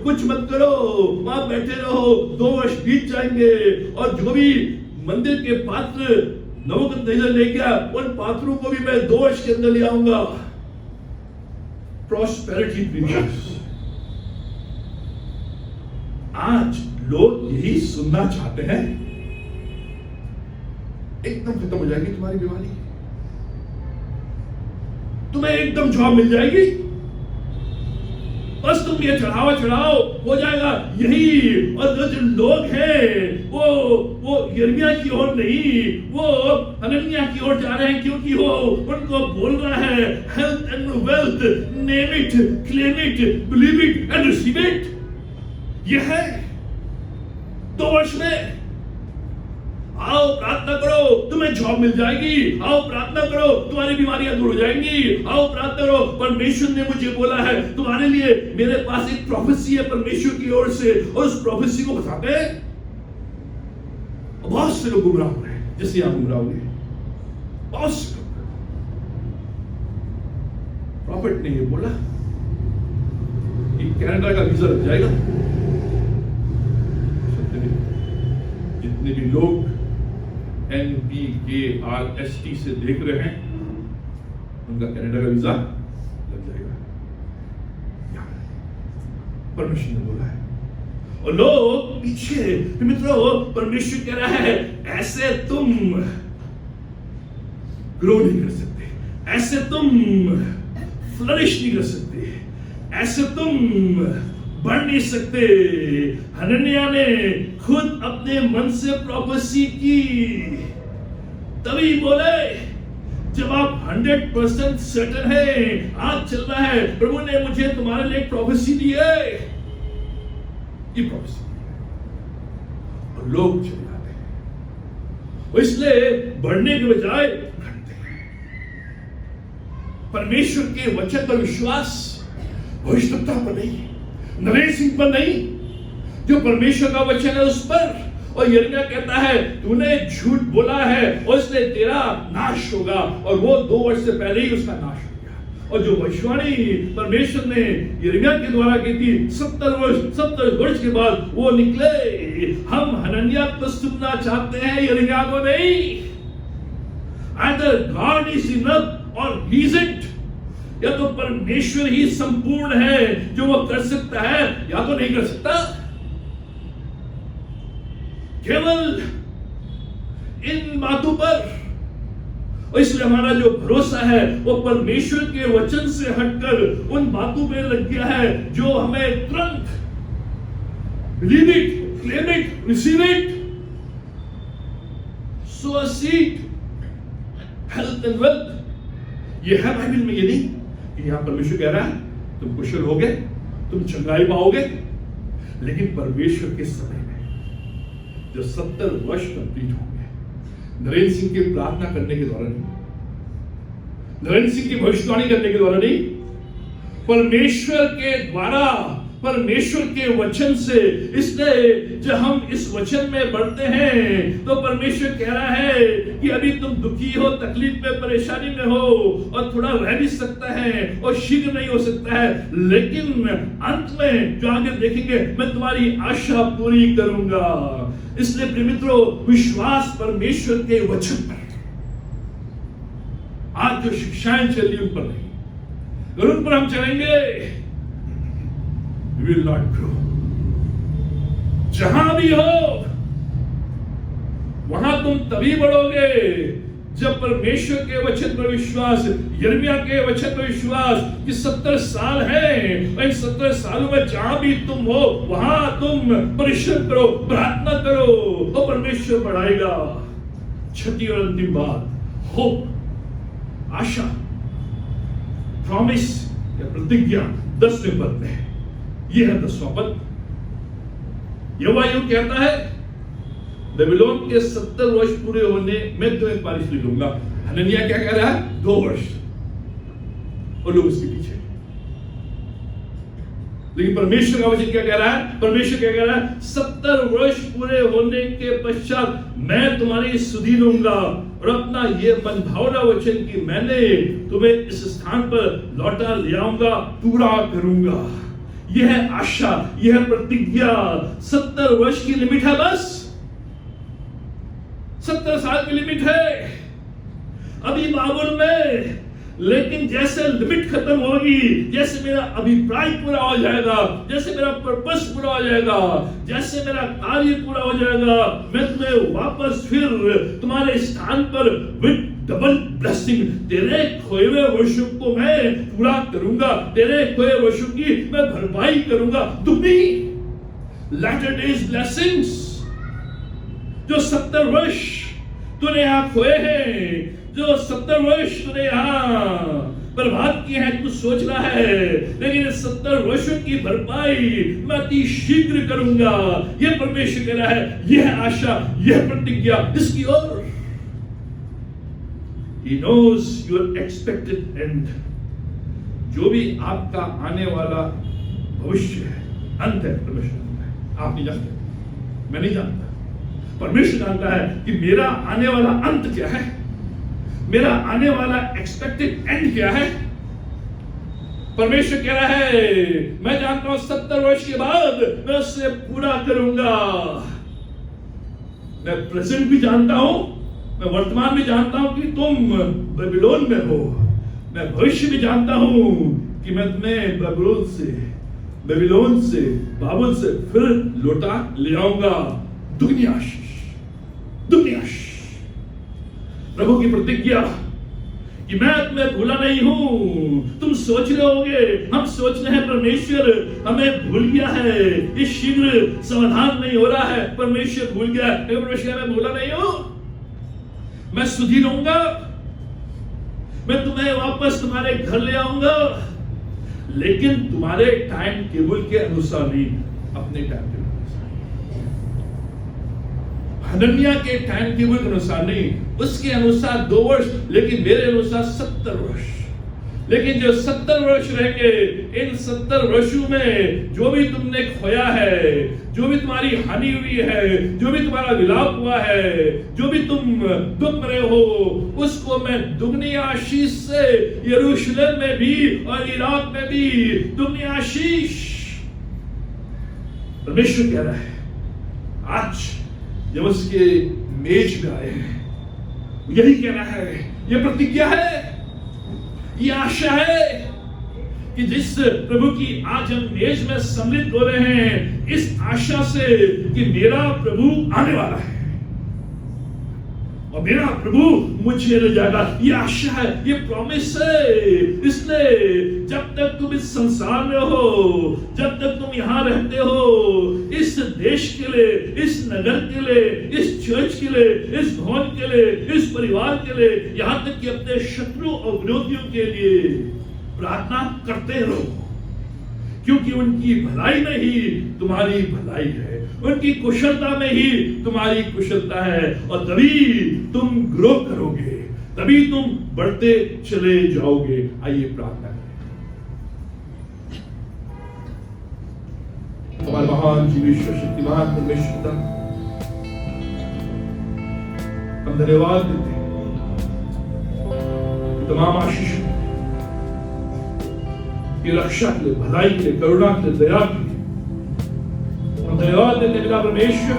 कुछ मत करो, वहां बैठे रहो। 2 वर्ष बीत जाएंगे और जो भी मंदिर के पात्र नबूकदनेस्सर ले गया, उन पात्रों को भी मैं 2 वर्ष के अंदर ले आऊंगा। Prosperity period. आज लोग यही सुनना चाहते हैं। एकदम खत्म हो जाएगी तुम्हारी बीमारी, तुम्हें एकदम जॉब मिल जाएगी, बस तुम ये चढ़ाओ हो जाएगा यही। और जो लोग हैं वो यिर्मयाह की ओर नहीं, वो हननिया की ओर जा रहे हैं, क्योंकि वो उनको बोल रहा है health and wealth, name it, claim it, believe it and receive it. ये है 2 वर्ष में। आओ प्रार्थना करो, तुम्हें जॉब मिल जाएगी। आओ प्रार्थना करो, तुम्हारी बीमारियां दूर हो जाएंगी। आओ प्रार्थना करो, परमेश्वर ने मुझे बोला है तुम्हारे लिए, मेरे पास एक प्रोफेसी है परमेश्वर की ओर से, और उस प्रोफेसी को बताते हैं। बहुत से लोग गुमराह हो रहे हैं, जैसे आप गुमराह होंगे। बहुत से लोग, प्रॉफिट ने ये बोला कि कनाडा का वीजा लग जाएगा। जितने भी लोग NBKRST से देख रहे हैं उनका कनाडा का वीजा लग जाएगा, परमेश्वर ने बोला है। और लोग पीछे, मित्रों, परमेश्वर कह रहा है ऐसे तुम ग्रो नहीं कर सकते, ऐसे तुम फ्लरिश नहीं कर सकते, ऐसे तुम बढ़ नहीं सकते। हननिया ने खुद अपने मन से प्रोफेसी की, तभी बोले जब आप 100% सर्टेन है, आज चल रहा है, प्रभु ने मुझे तुम्हारे लिए एक प्रोफेसी दी है, ये प्रोफेसी और लोग चले जाते हैं, और इसलिए बढ़ने के बजाय घटते हैं। परमेश्वर के वचन पर विश्वास भविष्यवक्ता पर नहीं, नरेश सिंह पर नहीं, जो परमेश्वर का वचन है उस पर। और यिर्मयाह कहता है तूने झूठ बोला है और इसलिए तेरा नाश होगा, और वो 2 वर्ष से पहले ही उसका नाश हो गया। और जो भविष्यवाणी परमेश्वर ने यिर्मयाह के द्वारा की थी 70 वर्ष के बाद वो निकले। हम हनन्याह को सुनना चाहते हैं, यिर्मयाह को नहीं। Either God is enough or he isn't, या तो परमेश्वर ही संपूर्ण है जो वो कर सकता है, या तो नहीं कर सकता। केवल इन बातों पर, और इसलिए हमारा जो भरोसा है वो परमेश्वर के वचन से हटकर उन बातों में लग गया है जो हमें तुरंत believe it, claim it, receive it, sow a seed, health and wealth। ये है बाइबल में, ये नहीं कि यहां परमेश्वर कह रहा है तुम कुशल होगे, तुम चंगाई पाओगे, लेकिन परमेश्वर के समय में जो 70 वर्ष कंप्लीट होंगे, नरेंद्र सिंह की प्रार्थना करने के द्वारा नहीं, नरेंद्र सिंह की भविष्यवाणी करने के द्वारा नहीं, परमेश्वर के द्वारा, परमेश्वर के वचन से। इसलिए जब हम इस वचन में बढ़ते हैं तो परमेश्वर कह रहा है कि अभी तुम दुखी हो, तकलीफ में, परेशानी में हो, और थोड़ा रह भी सकता है और शीघ्र नहीं हो सकता है, लेकिन अंत में जो आगे देखेंगे मैं तुम्हारी आशा पूरी करूंगा। इसलिए प्रिय मित्रों, विश्वास परमेश्वर के वचन पर, आज जो शिक्षाएं चल रही उन पर नहीं, अगर उन पर हम चलेंगे we will not grow। जहां भी हो वहां तुम तभी बढ़ोगे जब परमेश्वर के वचन पर विश्वास, यिर्मयाह के वचन पर विश्वास कि 70 साल है, और इन 70 सालों में जहां भी तुम हो वहां तुम परिश्रम करो, प्रार्थना करो, और परमेश्वर बढ़ाएगा। छठी और अंतिम बात, होप, आशा, प्रॉमिस या प्रतिज्ञा 10वें पद में, यह है 10वां पद। यहोवा यूं कहता है बेबीलोन के 70 वर्ष पूरे होने में तुम्हें बारिश ले लूंगा। हनन्याह क्या कह रहा है? 2 वर्ष, और लोग उसके पीछे। लेकिन परमेश्वर का वचन क्या कह रहा है? परमेश्वर क्या कह रहा है? 70 वर्ष पूरे होने के पश्चात मैं तुम्हारी सुधि लूंगा, और अपना ये मनभावना वचन कि मैंने तुम्हें इस स्थान पर लौटा ले आऊंगा, पूरा करूंगा। यह है आशा, यह है प्रतिज्ञा। 70 वर्ष की लिमिट है, बस 70 साल की लिमिट है अभी बाबुल में। लेकिन जैसे लिमिट खत्म होगी, जैसे मेरा अभिप्राय पूरा हो जाएगा, जैसे मेरा पर्पस पूरा हो जाएगा, जैसे मेरा कार्य पूरा हो जाएगा, मैं तुम्हें वापस फिर तुम्हारे स्थान पर विद डबल ब्लेसिंग, तेरे खोए हुए वर्षों को मैं पूरा करूंगा, तेरे खोए वर्षों की मैं भरपाई करूंगा। दुगनी लैटर डेज ब्लेसिंग्स। जो 70 वर्ष तूने यहां खोए हैं, जो 70 वर्ष तूने यहां बर्बाद किए हैं, तू सोच रहा है, लेकिन 70 वर्षों की भरपाई मैं अति शीघ्र करूंगा। यह परमेश्वर कह रहा है, यह आशा, यह प्रतिज्ञा इसकी ओर। He knows your expected end। जो भी आपका आने वाला भविष्य है, अंत है, परमेश्वर जानता है। आप नहीं जानते, मैं नहीं जानता, परमेश्वर जानता है कि मेरा आने वाला अंत क्या है, मेरा आने वाला एक्सपेक्टेड एंड क्या है। परमेश्वर कह रहा है, मैं जानता हूं 70 वर्ष के बाद मैं उससे पूरा करूंगा। मैं प्रेजेंट भी जानता हूं, मैं वर्तमान भी जानता हूं कि तुम बेबीलोन में हो। मैं भविष्य भी जानता हूं कि मैं तुम्हें बेबीलोन से, बाबुल से फिर लौटा ले आऊंगा। दुगनी आशीष, दुगनी आशीष। प्रभु की प्रतिज्ञा कि मैं तुम्हें भूला नहीं हूं। तुम सोच रहे होगे, हम सोच रहे हैं परमेश्वर हमें भूल गया है, ये शीघ्र समाधान नहीं हो रहा है, परमेश्वर भूल गया है। परमेश्वर मैं भूला नहीं हूं, मैं सुधि लूंगा, मैं तुम्हें वापस तुम्हारे घर ले आऊंगा, लेकिन तुम्हारे टाइम टेबल के अनुसार नहीं, अपने टाइम टेबल के अनुसार। हनन्याह के टाइम टेबल के अनुसार नहीं, उसके अनुसार 2 वर्ष, लेकिन मेरे अनुसार 70 वर्ष। लेकिन जो 70 वर्ष रहेंगे, इन 70 वर्षों में जो भी तुमने खोया है, जो भी तुम्हारी हानि हुई है, जो भी तुम्हारा विलाप हुआ है, जो भी तुम दुख में रहे हो, उसको मैं दुगनी आशीष से यरूशलेम में भी और इराक में भी दुगनी आशीष। परमेश्वर कह रहा है, आज जब उसके मेज में आए हैं, यही कह रहा है, यह प्रतिज्ञा है, ये आशा है कि जिस प्रभु की आज हम मेज में सम्मिलित हो रहे हैं, इस आशा से कि मेरा प्रभु आने वाला है और मेरा प्रभु मुझे ले जाएगा। ये आशा है, ये प्रॉमिस है। इसलिए जब तक तुम इस संसार में हो, जब तक तुम यहां रहते हो, इस देश के लिए, इस नगर के लिए, इस चर्च के लिए, इस भवन के लिए, इस परिवार के लिए, यहां तक कि अपने शत्रु और विरोधियों के लिए प्रार्थना करते रहो, क्योंकि उनकी भलाई में ही तुम्हारी भलाई है, उनकी कुशलता में ही तुम्हारी कुशलता है, और तभी तुम ग्रो करोगे, तभी तुम बढ़ते चले जाओगे। आइए प्रार्थना करें। हमारे महान जीवेश्वर शक्तिमान परमेश्वर, हम धन्यवाद देते हैं तमाम आशीष की रक्षा के लिए, भलाई के लिए, करुणा के लिए, दया के लिए हम धन्यवाद देते हैं पिता परमेश्वर।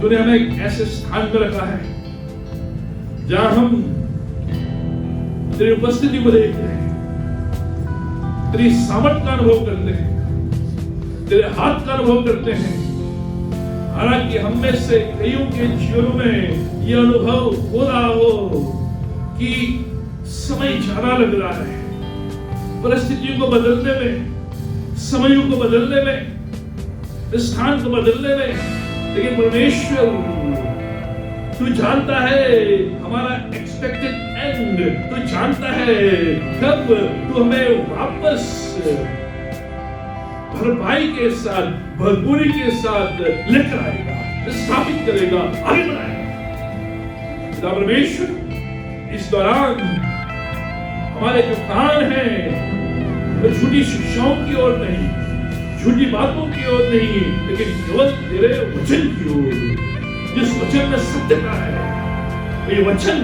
तूने हमें एक ऐसे स्थान पर रखा है जहां हम तेरी उपस्थिति को देखते हैं, तेरी सामर्थ का अनुभव करते हैं, तेरे हाथ का अनुभव करते हैं। हालांकि हम में से कईयों के जीवनों में यह अनुभव हो रहा हो कि समय ज्यादा लग रहा है, परिस्थितियों को बदलने में, समयों को बदलने में, स्थान को बदलने में, लेकिन परमेश्वर तू जानता है हमारा एक्सपेक्टेड एंड, तू जानता है कब तू हमें वापस भरपाई के साथ, भरपूरी के साथ लेकर आएगा, स्थापित करेगा, आगे बढ़ाएगा। परमेश्वर इस दौरान हमारे जो कान हैं वो झूठी शिक्षाओं की ओर नहीं, झूठी बातों की ओर नहीं, लेकिन केवल तेरे वचन की ओर, जिस वचन में सत्यता है। ये वचन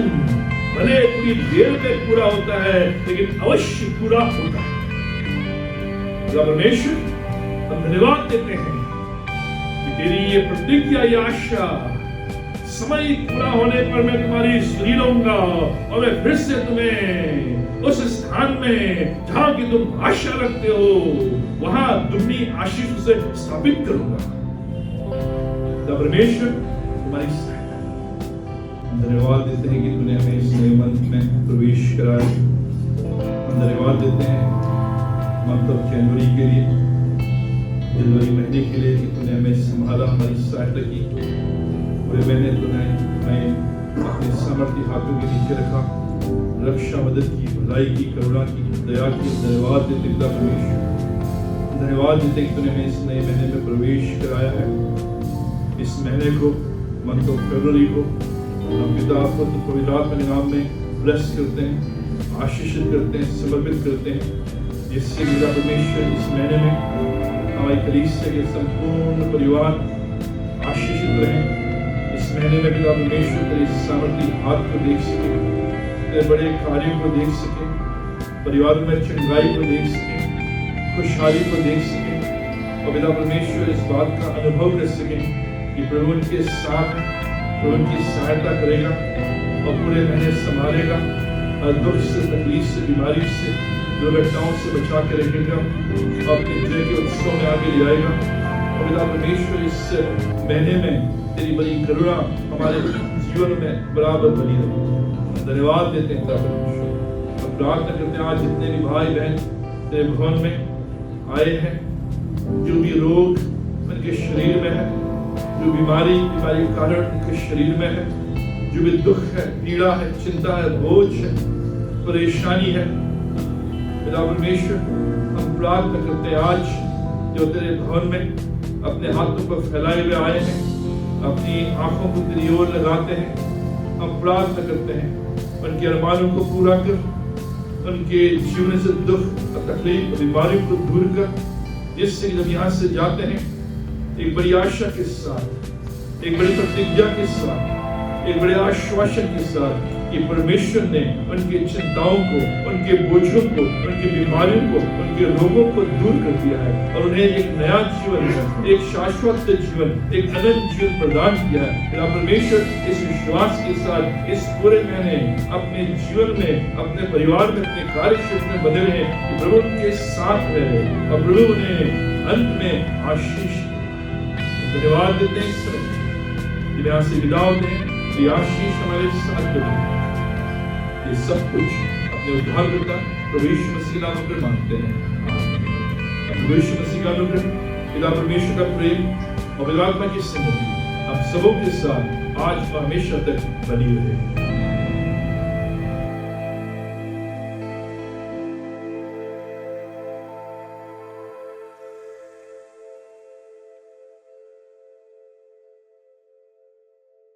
भले पूरी देर में पूरा होता है, लेकिन अवश्य पूरा होता है। परमेश्वर हम धन्यवाद देते हैं कि तेरी ये प्रतिज्ञा, ये आशा, समय पूरा होने पर मैं तुम्हारी सुनी रहूंगा और मैं फिर से तुम्हें उस स्थान में जहां की तुम आशा रखते हो, वहां दुगनी आशीष से स्थापित करूंगा। परमेश्वर तुम्हारी सहायता, धन्यवाद देते हैं कि तूने हमें इस नए मंथ में प्रवेश कराया। हम धन्यवाद देते हैं मंथ ऑफ जनवरी के लिए, जनवरी महीने के लिए कि तूने हमें संभाला, हमारी सहायता की। पूरे महीने तूने हमें अपने सामर्थ्य हाथों के नीचे रखा, रक्षा, मदद की, भलाई की, करुणा की, दया की। धन्यवाद देते हैं परमेश्वर, धन्यवाद देते हैं कि तूने हमें इस नए महीने में प्रवेश कराया है। इस महीने को, मंथ ऑफ फरवरी को हम पिता पुत्र पवित्र आत्मा के नाम में ब्लेस करते हैं, आशीषित करते हैं, समर्पित करते हैं, जिससे मेरा परमेश्वर इस महीने में हमारी कलीसिया के संपूर्ण परिवार आशीषित रहे। इस महीने में पिता परमेश्वर तेरे सामर्थ्य हाथ को देख सके, तेरे बड़े कार्यों को देख सके, परिवार में चंगाई को देख सके, खुशहाली को देख सके, और पिता परमेश्वर इस बात का अनुभव कर सके कि प्रभु उनके साथ है, प्रभु उनकी सहायता करेगा और पूरे महीने संभालेगा, और दुख से, तकलीफ से, बीमारी से, दुर्घटनाओं से बचा के रखेगा और अपने जय के उत्सव में आगे ले जाएगा। और पिता परमेश्वर इस महीने में तेरी बड़ी करुणा हमारे जीवन में बराबर बनी रहे। धन्यवाद देते हैं पिता परमेश्वर। हम प्रार्थना करते हैं आज जितने भी भाई बहन तेरे भवन में आए हैं, जो भी रोग उनके शरीर में है, जो बीमारी के कारण उनके शरीर में है, जो भी दुख है, पीड़ा है, चिंता है, बोझ है, परेशानी है, पिता परमेश्वर हम प्रार्थना करते हैं आज जो तेरे भवन में अपने हाथों को फैलाए हुए आए हैं, अपनी आंखों को तेरी ओर लगाते हैं, हम प्रार्थना करते हैं उनके अरमानों को पूरा कर, उनके जीवन से दुख, तकलीफ, बीमारियों को दूर कर, जिससे जब यहाँ से जाते हैं एक बड़ी आशा के साथ, एक बड़ी प्रतिज्ञा के साथ, एक बड़े आश्वासन के साथ कि परमेश्वर ने उनकी चिंताओं को, उनके बोझों को, उनकी बीमारियों को, उनके रोगों को दूर कर दिया है और उन्हें एक नया जीवन, एक शाश्वत जीवन, एक अनंत जीवन प्रदान किया है। तेरा परमेश्वर इस विश्वास के साथ इस पूरे महीने अपने जीवन में, अपने परिवार में, अपने कार्य क्षेत्र में बदले हैं कि प्रभु उनके साथ रहे और प्रभु उन्हें अंत में आशीष। धन्यवाद देते हैं इस समय यहाँ से विदा होते हैं, ये आशीष हमारे साथ बने। ये सब कुछ अपने उद्धारकर्ता प्रभु यीशु मसीह नाम पर मांगते हैं, आमीन। प्रभु यीशु मसीह का अनुग्रह, पिता परमेश्वर का प्रेम और पवित्र आत्मा की संगति हम सबों के साथ आज और हमेशा तक बनी रहे।